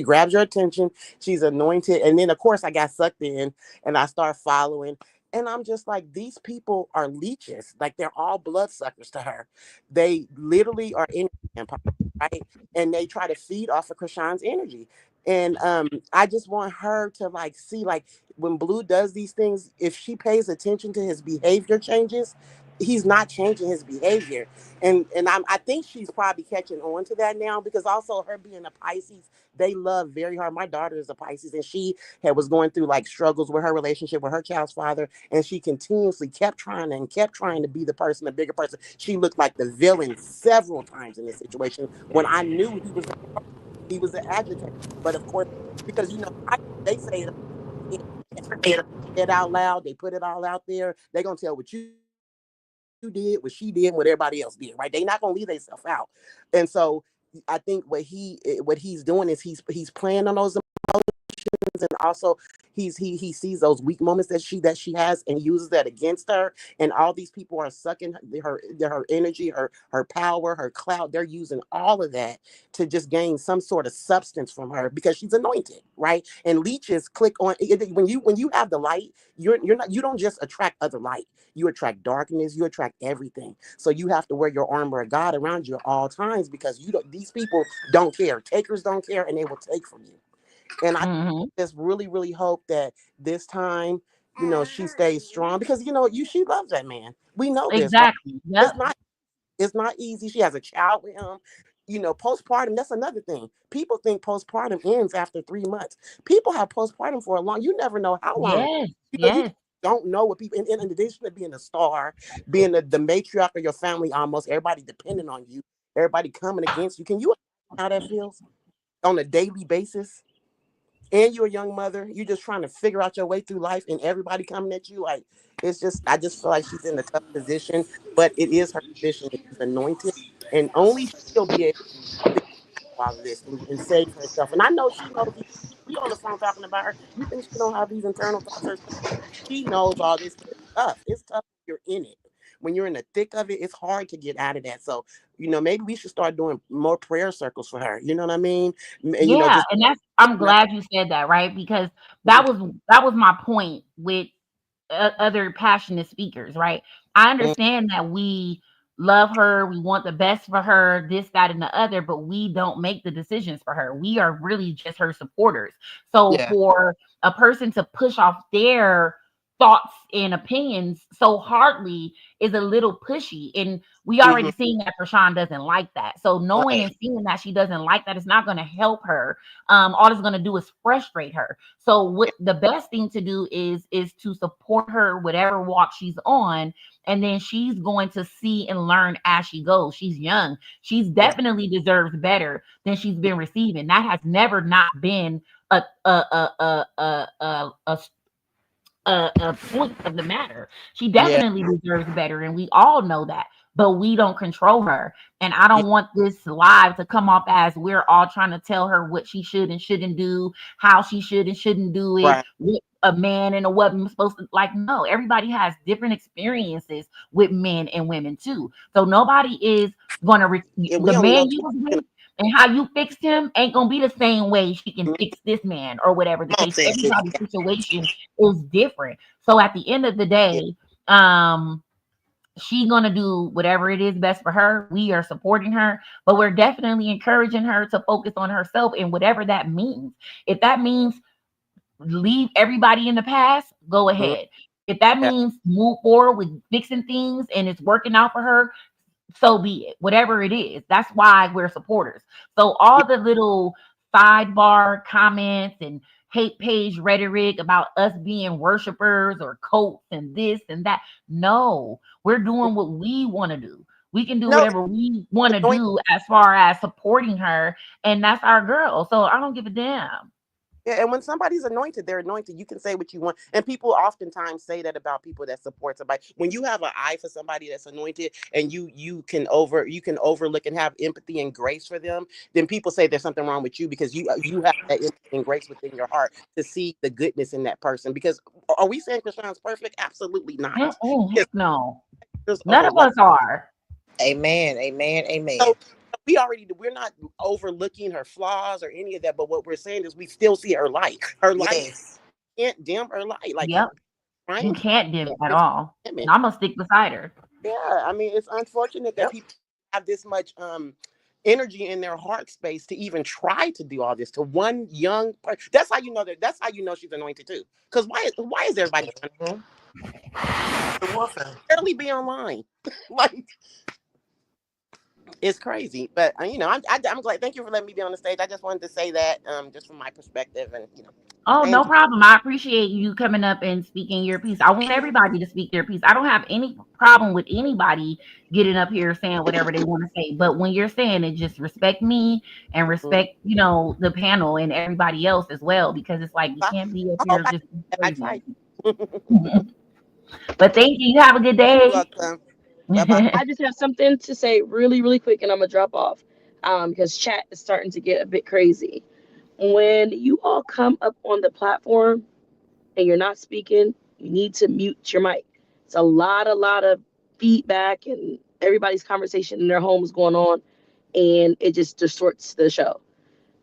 grabs your attention, she's anointed. And then of course I got sucked in and I start following. And I'm just like, these people are leeches. Like they're all bloodsuckers to her. They literally are in vampires, right? And they try to feed off of Krishan's energy. And I just want her to like see like when Blue does these things, if she pays attention to his behavior changes, he's not changing his behavior. I think she's probably catching on to that now because also her being a Pisces, they love very hard. My daughter is a Pisces and she was going through like struggles with her relationship with her child's father, and she continuously kept trying to be the person, the bigger person. She looked like the villain several times in this situation when I knew he was the agitator. But of course, because they say it out loud, they put it all out there. They're gonna tell what you did, what she did, what everybody else did, right? They're not gonna leave themselves out. And so I think what he's doing is he's playing on those and also he sees those weak moments that she has and uses that against her. And all these people are sucking her energy, her power, her clout. They're using all of that to just gain some sort of substance from her because she's anointed, right? And leeches click on when you have the light. You don't just attract other light. You attract darkness. You attract everything. So you have to wear your armor of God around you at all times because these people don't care. Takers don't care, and they will take from you. And I Mm-hmm. just really, really hope that this time, she stays strong because she loves that man. We know this, right? Exactly. It's Yep. not it's not easy. She has a child with him. Postpartum, that's another thing. People think postpartum ends after 3 months. People have postpartum for a long, you never know how long. Yes. You Yes. don't know what people, in addition to being a star, being the matriarch of your family, almost everybody depending on you, everybody coming against you. Can you imagine how that feels on a daily basis? And you're a young mother, you're just trying to figure out your way through life and everybody coming at you. Like, I just feel like she's in a tough position, but it is her position and she's anointed. And only she'll be able to figure out all of this and save herself. And I know she knows we on the phone talking about her. You think she don't have these internal thoughts herself? She knows all this. It's tough. It's tough when you're in it. When you're in the thick of it, it's hard to get out of that. So, maybe we should start doing more prayer circles for her. You know what I mean? And, Yeah, just and I'm glad you said that, right? Because that was my point with other passionate speakers, right? I Mm, understand that we love her, we want the best for her, this, that, and the other, but we don't make the decisions for her. We are really just her supporters. So yeah. for a person to push off their thoughts and opinions so hardly is a little pushy. And we Hmm. already seen that Krishan doesn't like that. So knowing Right. and seeing that she doesn't like that is not going to help her. All it's going to do is frustrate her. So what the best thing to do is to support her whatever walk she's on, and then she's going to see and learn as she goes. She's young. She's Right. definitely deserves better than she's been receiving. That has never not been a point of the matter. She Yeah. definitely deserves better, and we all know that. but we don't control her. And I Yeah. don't want this live to come off as we're all trying to tell her what she should and shouldn't do, how she should and shouldn't do it, Right. what a man and a woman is supposed to like. No, everybody has different experiences with men and women too. So nobody is gonna And the we only know man you two was people. with and how you fixed him ain't gonna be the same way she can fix this man or whatever the Come on, case. sexy. Everybody's situation is different. So at the end of the Yeah. day, she gonna do whatever it is best for her. We are supporting her, but we're definitely encouraging her to focus on herself and whatever that means. If that means leave everybody in the past, go Mhm. ahead. If that Yeah. means move forward with fixing things and it's working out for her, so be it. Whatever it is, that's why we're supporters. So Yeah. all the little sidebar comments and hate page rhetoric about us being worshipers or cults and this and that, no, we're doing what we want to do. We can do No, whatever we want to anoint. do as far as supporting her, and that's our girl. So I don't give a damn. Yeah, and when somebody's anointed, they're anointed. You can say what you want, and people oftentimes say that about people that support somebody. When you have an eye for somebody that's anointed, and you can overlook and have empathy and grace for them, then people say there's something wrong with you because you have that empathy and grace within your heart to see the goodness in that person. Because are we saying Chrisean's perfect? Absolutely not. Mm-mm, Yes, heck no, there's of none her of life. us are. Amen. Amen. Amen. So we're not overlooking her flaws or any of that. But what we're saying is we still see her light. Her light Yes. can't dim her light. Like Yep, trying you to can't dim it at different all. women. I'm gonna stick beside her. Yeah, I mean, it's unfortunate that Yep. people have this much energy in their heart space to even try to do all this to one young person. That's how you know that. That's how you know she's anointed too. Because why is everybody trying to Mhm. The warfare. barely be online? Like it's crazy. But I'm glad. Thank you for letting me be on the stage. I just wanted to say that just from my perspective, and Oh, no and problem. I appreciate you coming up and speaking your piece. I want everybody to speak their piece. I don't have any problem with anybody getting up here saying whatever they want to say. But when you're saying it, just respect me and mm, respect, the panel and everybody else as well, because it's like you I, can't be up I hope here just I crazy. type. But thank you. You have a good You're day. welcome. Bye bye. I just have something to say really, really quick, and I'm gonna drop off because chat is starting to get a bit crazy. When you all come up on the platform and you're not speaking, you need to mute your mic. It's a lot of feedback and everybody's conversation in their homes going on, and it just distorts the show.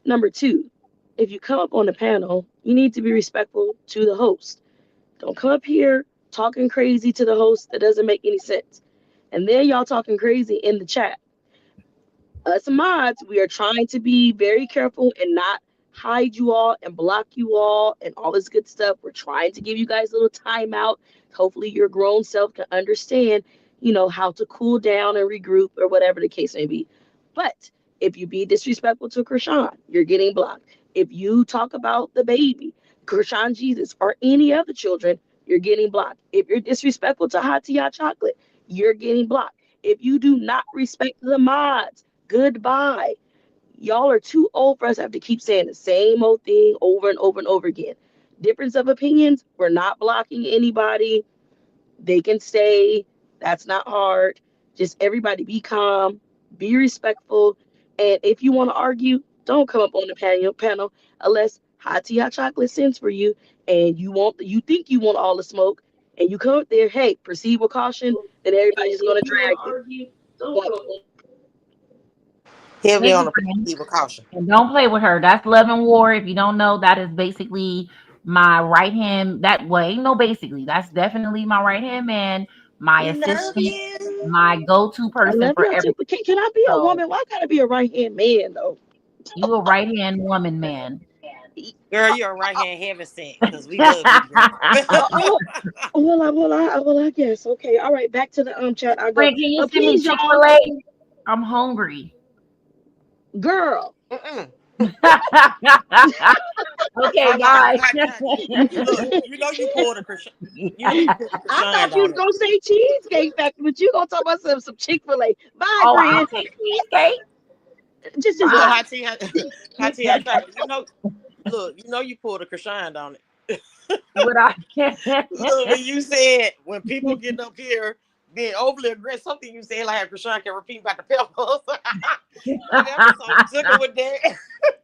Number two, if you come up on the panel, you need to be respectful to the host. Don't come up here talking crazy to the host. That doesn't make any sense. And then y'all talking crazy in the chat. Us mods, we are trying to be very careful and not hide you all and block you all and all this good stuff. We're trying to give you guys a little timeout. Hopefully, your grown self can understand, how to cool down and regroup or whatever the case may be. But if you be disrespectful to Krishan, you're getting blocked. If you talk about the baby, Krishan Jesus, or any other children, you're getting blocked. If you're disrespectful to Hot Tea Hot Chocolate, you're getting blocked. If you do not respect the mods, goodbye. Y'all are too old for us to have to keep saying the same old thing over and over and over again. Difference of opinions, we're not blocking anybody. They can stay. That's not hard. Just everybody be calm, be respectful. And if you want to argue, don't come up on the panel unless Hot Tea Hot Chocolate sends for you and you think you want all the smoke and you come up there, hey, proceed with caution, then everybody's just gonna drag you. But Heavy Thank on you, the friend. people caution. And don't play with her. That's love and war. If you don't know, that is basically my right hand. That way, no, basically, that's definitely my right hand man, my We love assistant, you. my go-to I person love for y'all too. everything. But can I be a So woman? Why I gotta be a right hand man though? you a right hand woman, man. Girl, you're a right hand heaven sent because we love you, girl. Oh, I guess. Okay, all right. Back to the chat. I go. Friend, can you But send me please, y'all, Chick-fil-A? I'm hungry. girl. Mm-mm. Okay, Hold on, bye. look, you know you pulled a Krishan, you know you pulled a I thought Krishan you was on it. gonna say cheesecake factory, but you gonna talk about some Chick-fil-A. Bye, Oh, I'll friend. take cheesecake. Just Look, bye. Bye. hot chocolate. Look, you know you pulled a Krishan on it. What I Look, when you said when people get up here being overly aggressive. Something you said like Chrisean can repeat about the peppers. That episode took her with that. Girl,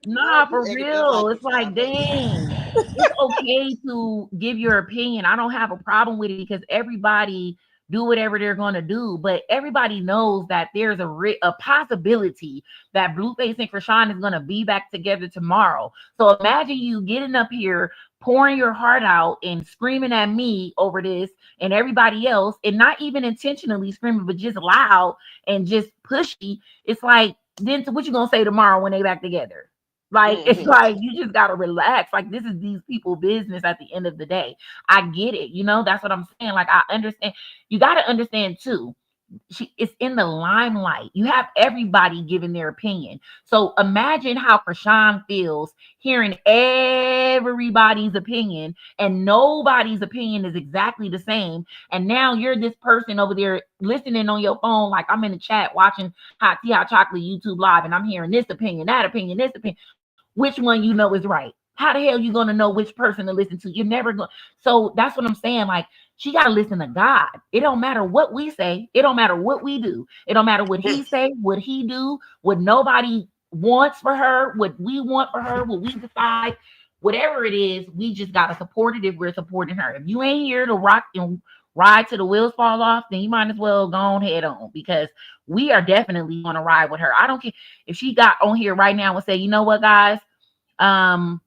Nah, you for acting just like real. It's Chrisean, like, baby. dang, it's okay to give your opinion. I don't have a problem with it because everybody do whatever they're going to do. But everybody knows that there's a possibility that Blueface and Chrisean is going to be back together tomorrow. So imagine you getting up here, pouring your heart out and screaming at me over this and everybody else, and not even intentionally screaming, but just loud and just pushy. It's like, then what you gonna say tomorrow when they back together? Like, it's Hmm. like you just gotta relax. Like, this is these people business at the end of the day. I get it, that's what I'm saying. Like, I understand. You gotta understand too. It's in the limelight. You have everybody giving their opinion. So imagine how Chrisean feels hearing everybody's opinion, and nobody's opinion is exactly the same. And now you're this person over there listening on your phone, like I'm in the chat watching Hot Tea Hot Chocolate YouTube live, and I'm hearing this opinion, that opinion, this opinion. Which one is right? How the hell you gonna know which person to listen to? You're never going. So that's what I'm saying. Like, she gotta listen to God. It don't matter what we say. It don't matter what we do. It don't matter what he say, what he do, what nobody wants for her, what we want for her, what we decide. Whatever it is, we just gotta support it if we're supporting her. If you ain't here to rock and ride till the wheels fall off, then you might as well go on head on, because we are definitely gonna ride with her. I don't care if she got on here right now and say, you know what, guys, um,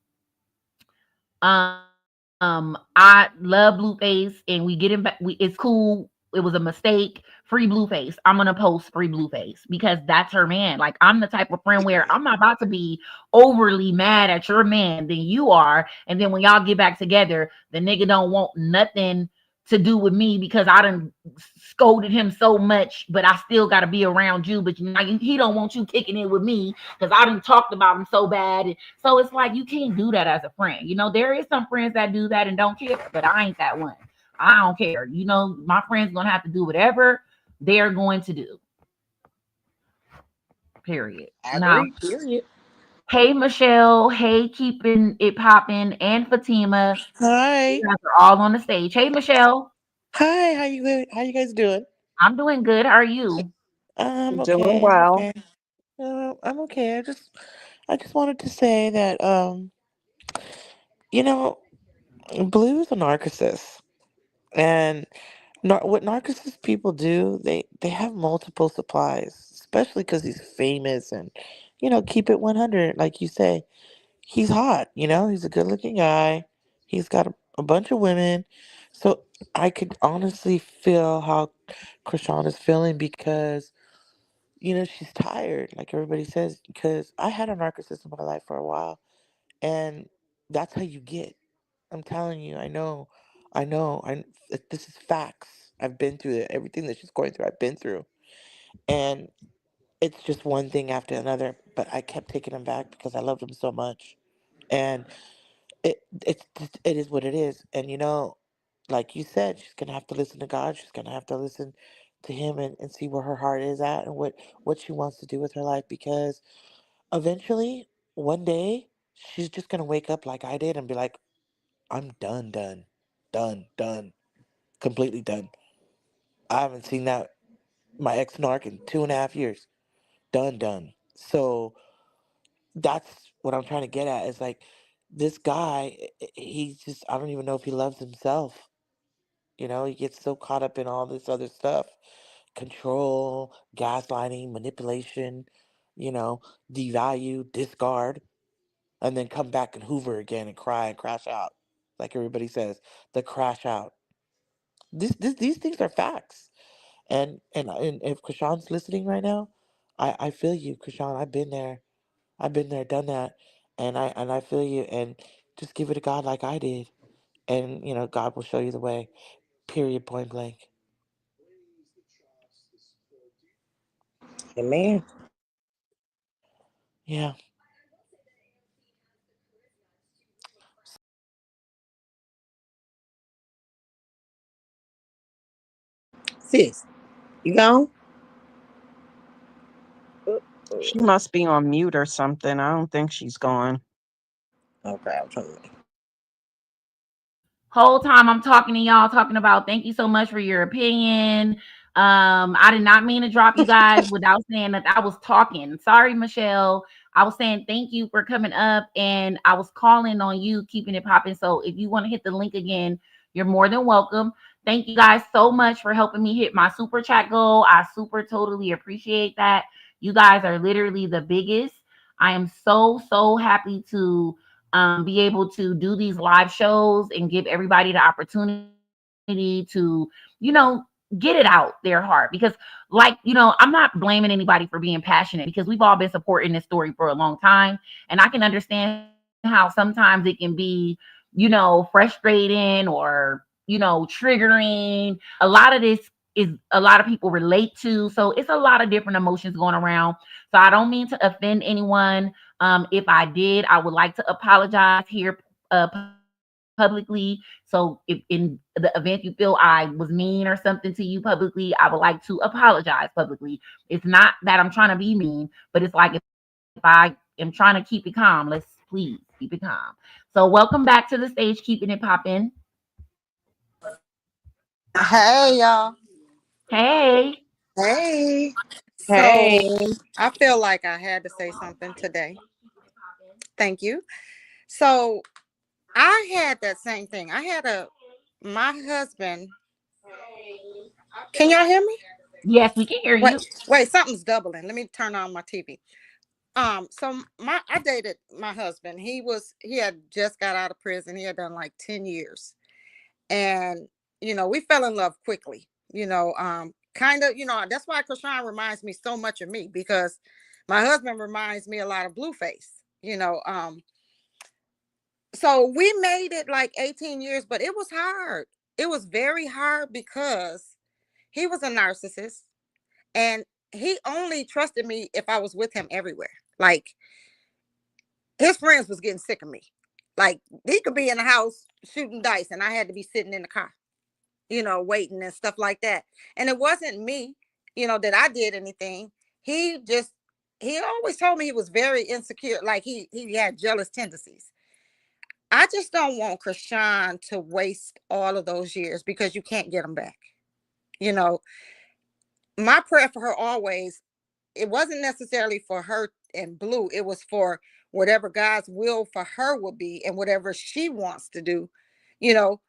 I love Blueface and we get him back. It's cool. It was a mistake. Free Blueface. I'm gonna post free Blueface because that's her man. Like, I'm the type of friend where I'm not about to be overly mad at your man than you are. And then when y'all get back together, the nigga don't want nothing to do with me because I done scolded him so much, but I still got to be around you. But he don't want you kicking it with me because I done talked about him so bad. So it's like, you can't do that as a friend. There is some friends that do that and don't care, but I ain't that one. I don't care. My friends gonna have to do whatever they're going to do. Period. I Now, agree. Period. hey Michelle, hey keeping it popping, and Fatima. You Hi. guys are all on the stage. Hey Michelle, Hi, how you guys doing? I'm doing good. How are you? Doing Okay, I'm well. okay. I'm okay. I just wanted to say that you know, Blue is a narcissist. And what narcissist people do, they have multiple supplies, especially cuz he's famous and keep it 100 like you say. He's hot, he's a good-looking guy. He's got a bunch of women. So I could honestly feel how Krishan is feeling because she's tired, like everybody says, because I had a narcissist in my life for a while, and that's how you get. I'm telling you, I know, this is facts. I've been through it. Everything that she's going through, I've been through. And it's just one thing after another, but I kept taking him back because I loved him so much. And it is what it is. And like you said, she's gonna have to listen to God. She's gonna have to listen to him and see where her heart is at and what she wants to do with her life, because eventually one day she's just gonna wake up like I did and be like, I'm done, done, done, done, completely done. I haven't seen that my ex narc in 2.5 years. Done, done. So that's what I'm trying to get at is like this guy, he's just, I don't even know if he loves himself. He gets so caught up in all this other stuff, control, gaslighting, manipulation, you know, devalue, discard, and then come back and hoover again and cry and crash out. Like everybody says, the crash out. These things are facts. And if Krishan's listening right now, I feel you, Krishan. I've been there. I've been there, done that. And I feel you. And just give it to God like I did. And God will show you the way. Period, point blank. Amen. Yeah. Sis, you gone? She must be on mute or something. I don't think she's gone. Okay, I'm trying to. Whole time I'm talking to y'all, talking about thank you so much for your opinion. I did not mean to drop you guys without saying that I was talking. Sorry, Michelle. I was saying thank you for coming up, and I was calling on you, keeping it popping. So if you want to hit the link again, you're more than welcome. Thank you guys so much for helping me hit my super chat goal. I super totally appreciate that. You guys are literally the biggest. I am so happy to be able to do these live shows and give everybody the opportunity to, get it out their heart. Because, like, I'm not blaming anybody for being passionate, because we've all been supporting this story for a long time. And I can understand how sometimes it can be, frustrating or, triggering. A lot of this is a lot of people relate to. So it's a lot of different emotions going around. So I don't mean to offend anyone. If I did, I would like to apologize here publicly. So if in the event you feel I was mean or something to you publicly, I would like to apologize publicly. It's not that I'm trying to be mean, but it's like if I am trying to keep it calm, let's please keep it calm. So welcome back to the stage, keeping it popping. Hey y'all. Hey. Hey. Hey. So I feel like I had to say something today. Thank you. So I had that same thing. My husband. Can y'all hear me? Yes, we can hear Wait, you. wait, something's doubling. Let me turn on my TV. So I dated my husband. He had just got out of prison. He had done like 10 years. And we fell in love quickly. Kind of, that's why Chrisean reminds me so much of me, because my husband reminds me a lot of Blueface. So we made it like 18 years, but it was hard. It was very hard because he was a narcissist, and he only trusted me if I was with him everywhere. Like, his friends was getting sick of me. Like, he could be in the house shooting dice and I had to be sitting in the car, waiting and stuff like that. And it wasn't me, that I did anything. He just, he always told me he was very insecure. Like, he had jealous tendencies. I just don't want Chrisean to waste all of those years, because you can't get them back. You know, my prayer for her always, it wasn't necessarily for her and Blue. It was for whatever God's will for her would be and whatever she wants to do,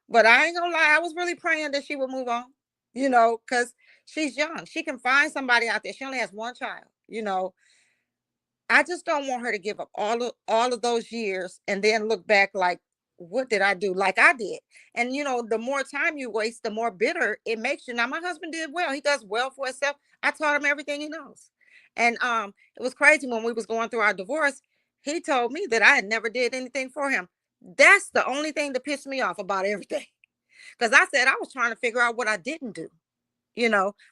But I ain't gonna lie, I was really praying that she would move on, because she's young. She can find somebody out there. She only has one child. I just don't want her to give up all of those years and then look back like, what did I do? Like I did. And the more time you waste, the more bitter it makes you. Now, my husband did well. He does well for himself. I taught him everything he knows. And it was crazy when we was going through our divorce. He told me that I had never did anything for him. That's the only thing that pissed me off about everything. Because I said I was trying to figure out what I didn't do.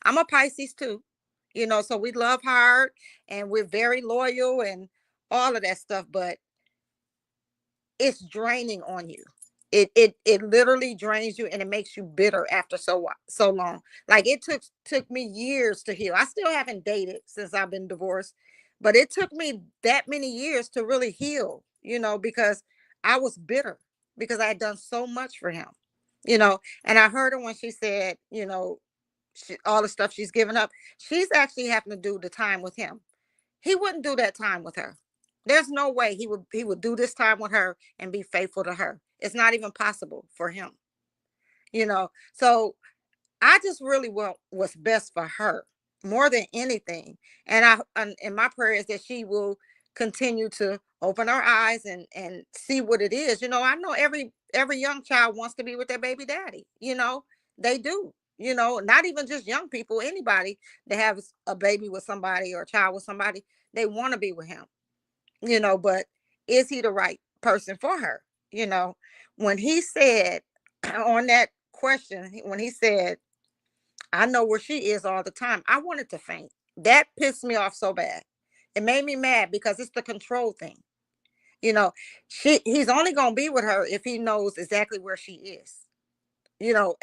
I'm a Pisces too, so we love hard and we're very loyal and all of that stuff, but it's draining on you. It literally drains you, and it makes you bitter after so long. Like, it took me years to heal. I still haven't dated since I've been divorced, but it took me that many years to really heal, because I was bitter because I had done so much for him, and I heard her when she said, all the stuff she's given up, she's actually having to do the time with him. He wouldn't do that time with her. There's no way he would do this time with her and be faithful to her. It's not even possible for him. So I just really want what's best for her more than anything. And my prayer is that she will continue to open her eyes and see what it is. I know every young child wants to be with their baby daddy. They do. Not even just young people, anybody that has a baby with somebody or a child with somebody, they want to be with him. But is he the right person for her? When he said on that question, when he said, I know where she is all the time, I wanted to faint. That pissed me off so bad. It made me mad because it's the control thing. He's only going to be with her if he knows exactly where she is,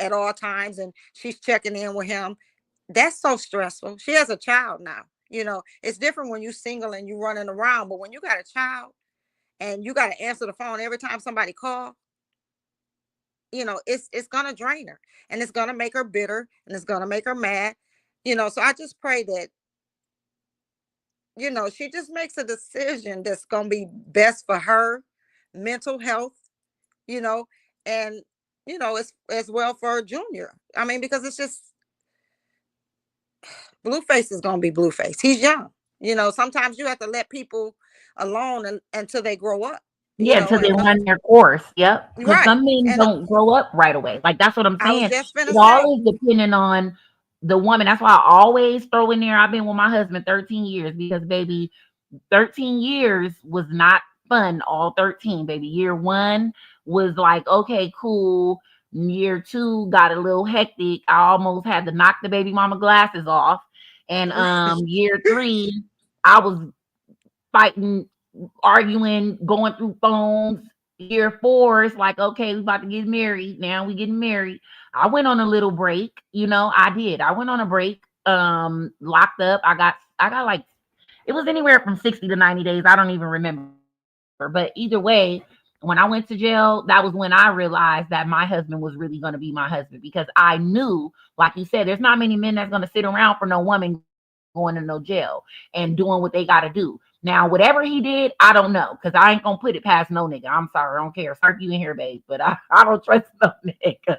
at all times, and she's checking in with him. That's so stressful. She has a child now. It's different when you're single and you're running around, but when you got a child and you got to answer the phone every time somebody calls, it's gonna drain her, and it's gonna make her bitter, and it's gonna make her mad. So I just pray that, she just makes a decision that's going to be best for her mental health, you know, and, as well for Junior. I mean, because it's just, Blueface is going to be Blueface. He's young. Sometimes you have to let people alone until they grow up, Yeah, until they and run their course. Yep. Because right. some men And don't grow up right away. Like that's what I'm I was saying. just It finna say, all is depending on the woman. That's why I always throw in there. I've been with my husband 13 years because baby, 13 years was not fun. All 13, baby. Year one was like, okay, cool. Year two got a little hectic. I almost had to knock the baby mama glasses off. And year three, I was fighting, arguing, going through phones. Year four, it's like, okay, we about to get married. Now we getting married. I went on a little break, I did. I went on a break, locked up. I got like, it was anywhere from 60 to 90 days. I don't even remember. But either way, when I went to jail, that was when I realized that my husband was really going to be my husband because I knew, like you said, there's not many men that's going to sit around for no woman going to no jail and doing what they got to do. Now, whatever he did, I don't know because I ain't going to put it past no nigga. I'm sorry. I don't care. Sorry if you in here, babe, but I don't trust no nigga.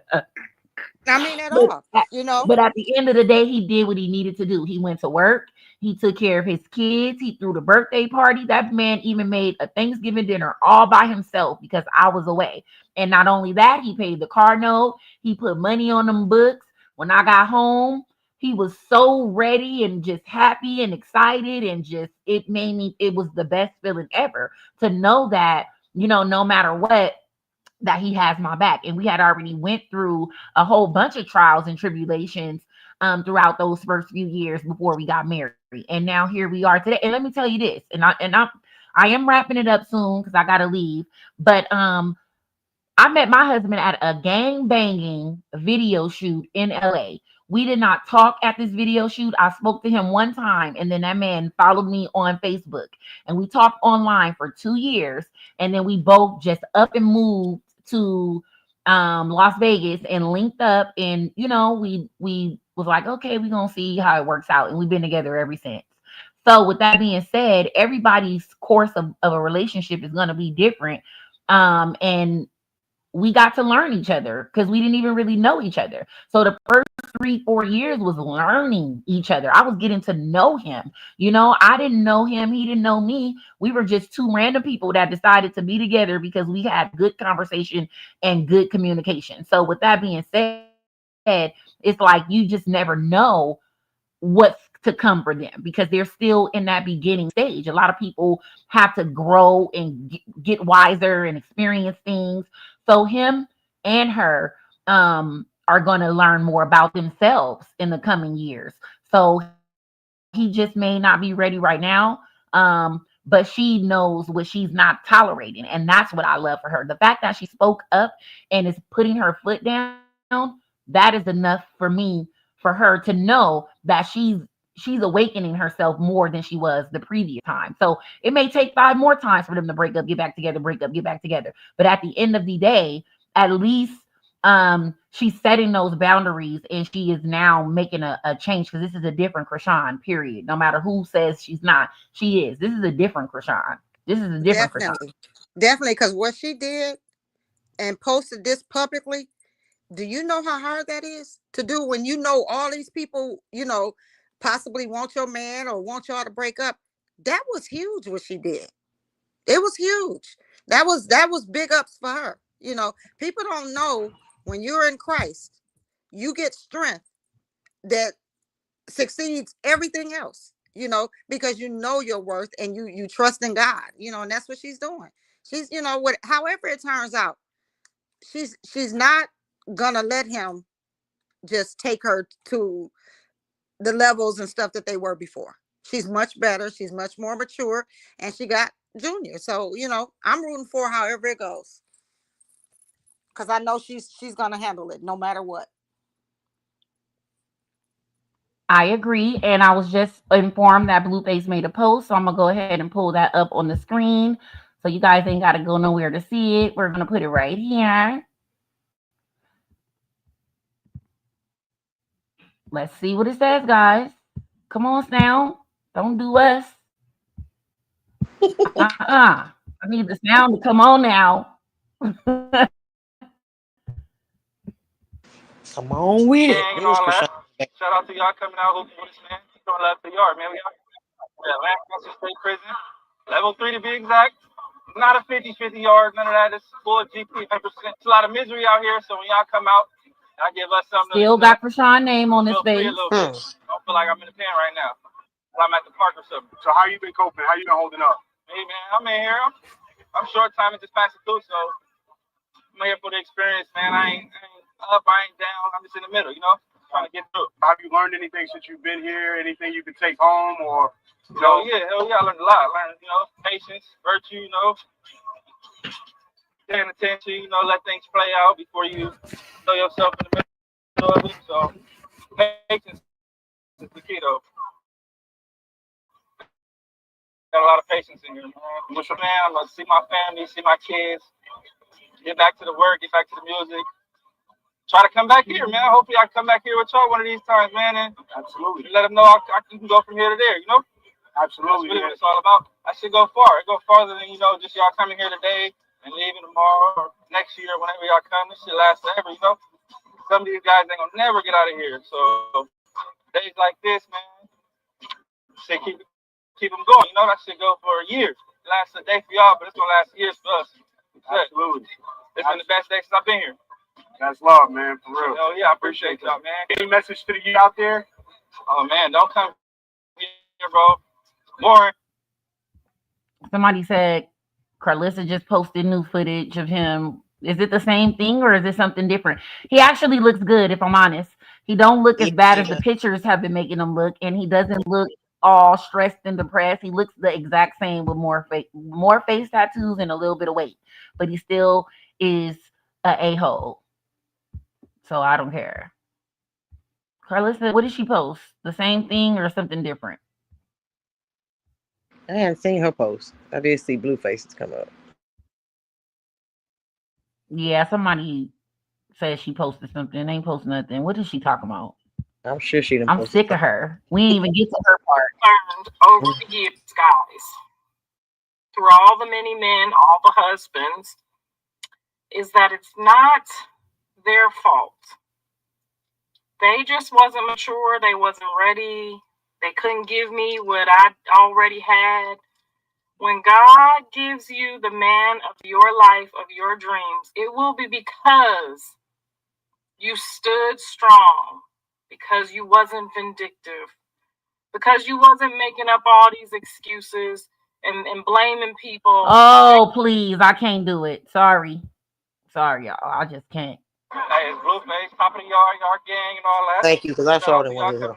I mean, at But all, at, but at the end of the day, he did what he needed to do. He went to work. He took care of his kids. He threw the birthday party. That man even made a Thanksgiving dinner all by himself because I was away. And not only that, he paid the car note. He put money on them books. When I got home, he was so ready and just happy and excited. And just, it was the best feeling ever to know that, no matter what, that he has my back. And we had already went through a whole bunch of trials and tribulations throughout those first few years before we got married. And now here we are today. And let me tell you this, I am wrapping it up soon because I gotta leave. But I met my husband at a gang banging video shoot in LA. We did not talk at this video shoot. I spoke to him one time, and then that man followed me on Facebook. And we talked online for 2 years. And then we both just up and moved to Las Vegas and linked up. And we was like, okay, we're gonna see how it works out. And we've been together ever since. So with that being said, everybody's course of a relationship is gonna be different. And we got to learn each other because we didn't even really know each other. So the first 3-4 years was learning each other. I was getting to know him. I didn't know him. He didn't know me. We were just two random people that decided to be together because we had good conversation and good communication. So with that being said, it's like you just never know what's to come for them because they're still in that beginning stage. A lot of people have to grow and get wiser and experience things. So him and her are going to learn more about themselves in the coming years. So he just may not be ready right now. But she knows what she's not tolerating. And that's what I love for her. The fact that she spoke up and is putting her foot down, that is enough for me, for her to know that she's awakening herself more than she was the previous time. So it may take 5 more times for them to break up, get back together, break up, get back together. But at the end of the day, at least she's setting those boundaries and she is now making a change because this is a different Chrisean, period. No matter who says she's not, she is. This is a different Chrisean. This is a different Chrisean. definitely, definitely, because what she did and posted this publicly, do you know how hard that is to do when you know all these people, possibly want your man or want y'all to break up? That was huge what she did. It was huge. That was big ups for her. People don't know when you're in Christ, you get strength that succeeds everything else, because you know your worth and you trust in God, and that's what she's doing. She's, what however it turns out, she's not gonna let him just take her to the levels and stuff that they were before. She's much better, she's much more mature, and she got Junior. So, I'm rooting for her however it goes. Because I know she's gonna handle it no matter what. I agree. And I was just informed that Blueface made a post. So I'm going to go ahead and pull that up on the screen. So you guys ain't got to go nowhere to see it. We're going to put it right here. Let's see what it says, guys. Come on, sound. Don't do us. I need the sound to come on now. Come on with it. Gang and It was all that. Krishan. Shout out to y'all coming out hooping with us, man. Keep on love to the yard, man. We out here. Yeah, Lancaster State Prison. Level 3 to be exact. Not a 50-50 yard, none of that. It's full GP 100%. It's a lot of misery out here, so when y'all come out, y'all give us something to, Still got Krishan name on his feel free a face. little bit. Don't feel like I'm in the pen right now. I'm at the park or something. So how you been coping? How you been holding up? Hey, man, I'm in here. I'm short time and just passing through, so I'm here for the experience, man. I ain't up, I ain't down. I'm just in the middle, trying to get through. Have you learned anything since you've been here? Anything you can take home or? Hell yeah, I learned a lot. Learned, patience, virtue, paying attention, let things play out before you throw yourself in the middle of it. So patience is the key, though. Got a lot of patience in here, man. I'm gonna see my family, see my kids, get back to the work, get back to the music. Try to come back here, man. Hopefully I come back here with y'all one of these times, man, and absolutely let them know I can go from here to there, Absolutely. That's really what it's all about. I should go far. It go farther than, just y'all coming here today and leaving tomorrow or next year, whenever y'all come. This shit lasts forever, Some of these guys ain't gonna never get out of here. So days like this, man, shit keep them going. That shit go for years. It lasts a day for y'all, but it's gonna last years for us. Absolutely. It's been the best day since I've been here. That's love, man, for real. Oh yeah, I appreciate y'all, man. Any message to the youth out there? Oh man, don't come here, bro. Boring. Somebody said Karlissa just posted new footage of him. Is it the same thing or is it something different? He actually looks good, if I'm honest. He don't look as bad as the pictures have been making him look, and he doesn't look all stressed and depressed. He looks the exact same with more face tattoos and a little bit of weight, but he still is a hole. So I don't care. Karlissa, what did she post? The same thing or something different? I hadn't seen her post. I did see Bluefaces come up. Yeah, somebody says she posted something. Ain't post nothing. What is she talking about? I'm sure she didn't. I'm sick of her. We didn't even get to her part. Learned over the years, guys, through all the many men, all the husbands, is that it's not their fault. They just wasn't mature. They wasn't ready. They couldn't give me what I already had. When God gives you the man of your life, of your dreams, it will be because you stood strong, because you wasn't vindictive, because you wasn't making up all these excuses and blaming people. Oh, please. I can't do it. Sorry, y'all. I just can't. Hey, it's Blueface, top of the yard gang and all that. Thank you, because I saw it in one of them.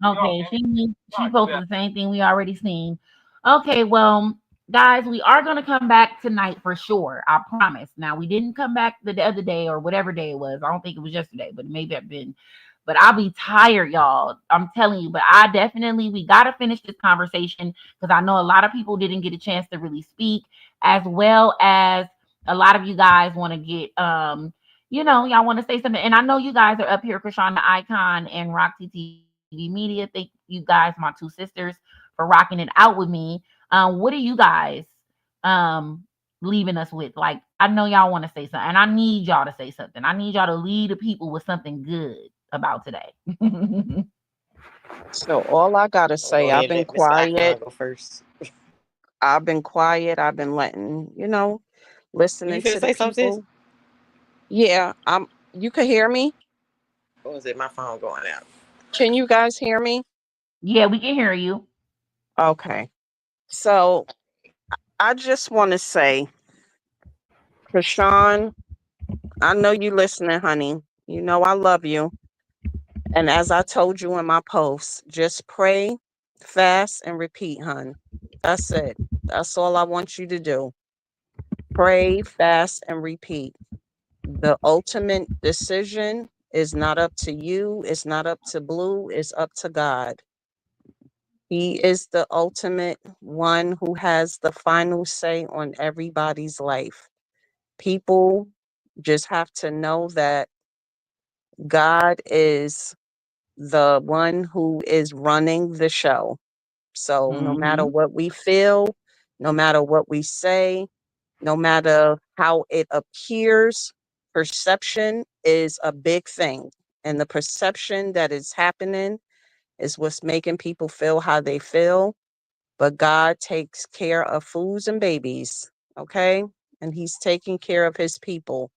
Okay, she posted the same thing we already seen. Okay, well, guys, we are going to come back tonight for sure. I promise. Now, we didn't come back the other day or whatever day it was. I don't think it was yesterday, but it maybe have been. But I'll be tired, y'all. I'm telling you. But we got to finish this conversation because I know a lot of people didn't get a chance to really speak, as well as a lot of you guys want to get, y'all want to say something. And I know you guys are up here, Krishan the Icon and Roxy TV Media. Thank you guys, my two sisters, for rocking it out with me. What are you guys leaving us with? Like, I know y'all want to say something, and I need y'all to say something. I need y'all to lead the people with something good about today. So all I gotta say, I've been quiet. Go first. I've been quiet. I've been letting, listening to the say something, people. Yeah, you can hear me? Or is it my phone going out? Can you guys hear me? Yeah, we can hear you. Okay. So I just want to say, Chrisean, I know you listening, honey. You know I love you. And as I told you in my post, just pray, fast, and repeat, hon. That's it. That's all I want you to do. Pray, fast, and repeat. The ultimate decision is not up to you. It's not up to Blue. It's up to God. He is the ultimate one who has the final say on everybody's life. People just have to know that God is the one who is running the show. So no matter Mm-hmm. what we feel, no matter what we say, no matter how it appears, perception is a big thing. And the perception that is happening is what's making people feel how they feel. But God takes care of fools and babies, okay? And He's taking care of His people.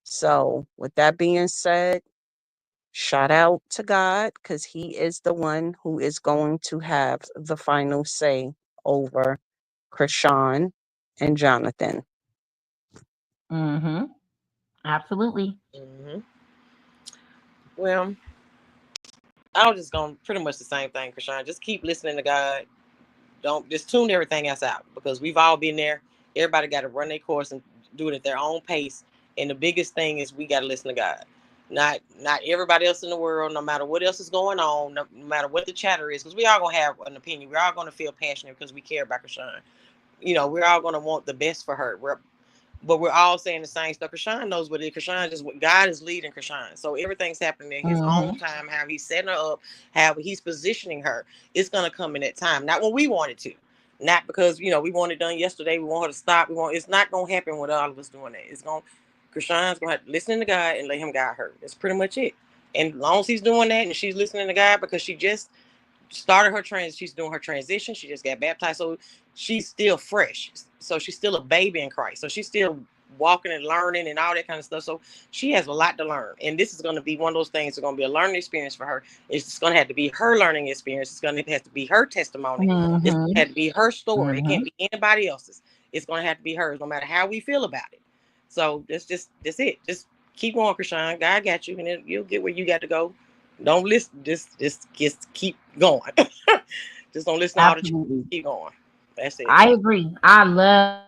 So, with that being said, shout out to God because He is the one who is going to have the final say over Chrisean and Jonathan. Mm-hmm. Absolutely. Hmm. Well, I was just going pretty much the same thing, Chrisean. Just keep listening to God. Don't just tune everything else out because we've all been there. Everybody got to run their course and do it at their own pace. And the biggest thing is we got to listen to God. Not everybody else in the world, no matter what else is going on, no matter what the chatter is, because we all gonna have an opinion. We're all gonna feel passionate because we care about Chrisean. We're all gonna want the best for her. But we're all saying the same stuff. Chrisean knows what it is. Chrisean is what God is leading Chrisean. So everything's happening in His Mm-hmm. own time, how He's setting her up, how He's positioning her. It's gonna come in that time, not when we want it to. Not because we want it done yesterday. We want her to stop. It's not gonna happen with all of us doing that. Chrisean's gonna have to listen to God and let Him guide her. That's pretty much it. And as long as He's doing that and she's listening to God because she just started she's doing her transition. She just got baptized. So she's still fresh. So she's still a baby in Christ. So she's still walking and learning and all that kind of stuff. So she has a lot to learn. And this is going to be one of those things that's going to be a learning experience for her. It's just going to have to be her learning experience. It's going to have to be her testimony. It's going to Mm-hmm. have to be her story. It Mm-hmm. can't be anybody else's. It's going to have to be hers, no matter how we feel about it. So that's it. Just keep going, Chrisean. God got you, and you'll get where you got to go. Don't listen. Just keep going. Just don't listen to all the. Absolutely. Keep going. That's it. I agree. I love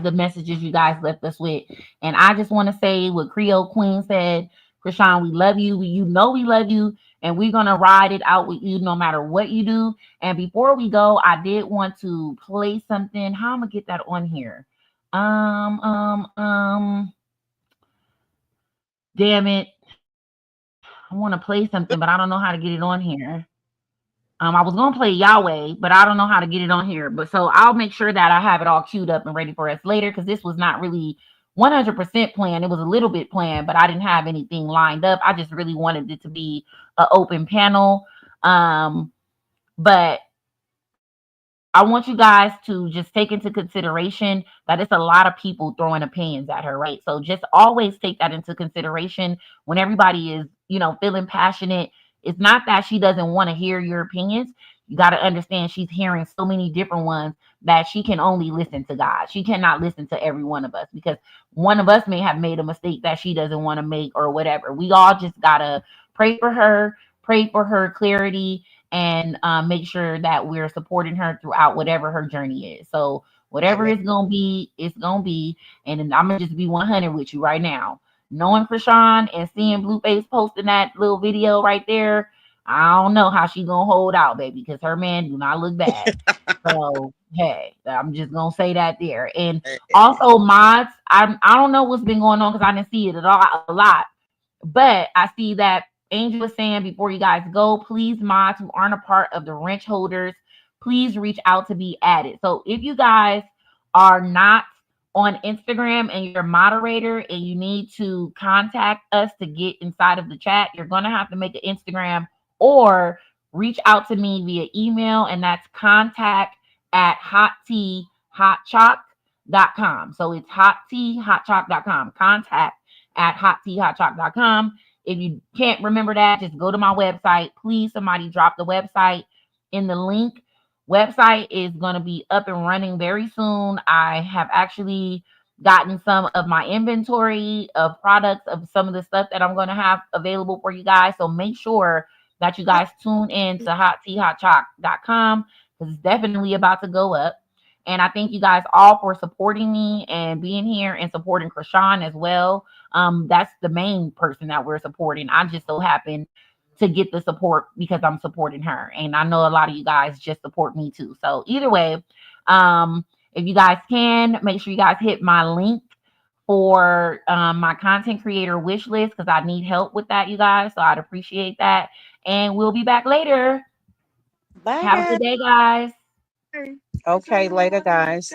the messages you guys left us with. And I just want to say what Creole Queen said, Chrisean, we love you. We love you. And we're going to ride it out with you no matter what you do. And before we go, I did want to play something. How am I going to get that on here? Damn it. I want to play something, but I don't know how to get it on here. I was gonna play Yahweh, but I don't know how to get it on here. But so I'll make sure that I have it all queued up and ready for us later because this was not really 100% planned. It was a little bit planned, but I didn't have anything lined up. I just really wanted it to be an open panel. But I want you guys to just take into consideration that it's a lot of people throwing opinions at her, right? So just always take that into consideration when everybody is, feeling passionate. It's not that she doesn't want to hear your opinions. You got to understand she's hearing so many different ones that she can only listen to God. She cannot listen to every one of us because one of us may have made a mistake that she doesn't want to make or whatever. We all just got to pray for her clarity, and make sure that we're supporting her throughout whatever her journey is. So whatever Amen. it's gonna be, it's gonna be. And then I'm gonna just be 100 with you right now. Knowing Chrisean and seeing Blueface posting that little video right there, I don't know how she gonna hold out, baby, because her man do not look bad. So hey, I'm just gonna say that there. And also mods, I don't know what's been going on because I didn't see it at all a lot. But I see that Angel is saying before you guys go, please mods who aren't a part of the wrench holders, please reach out to be added. So if you guys are not on Instagram and you're a moderator and you need to contact us to get inside of the chat, you're going to have to make an Instagram or reach out to me via email, and that's contact at hotteahotchalk.com. So it's hotteahotchalk.com. Contact at hotteahotchalk.com. If you can't remember that, just go to my website. Please, somebody drop the website in the link. Website is going to be up and running very soon. I have actually gotten some of my inventory of products of some of the stuff that I'm going to have available for you guys. So make sure that you guys tune in to hotteahotchalk.com because it's definitely about to go up. And I thank you guys all for supporting me and being here and supporting Chrisean as well. That's the main person that we're supporting. I just so happen to get the support because I'm supporting her. And I know a lot of you guys just support me too. So either way, if you guys can, make sure you guys hit my link for my content creator wish list because I need help with that, you guys. So I'd appreciate that. And we'll be back later. Bye, Have a guys. good day, guys. Okay, later, guys.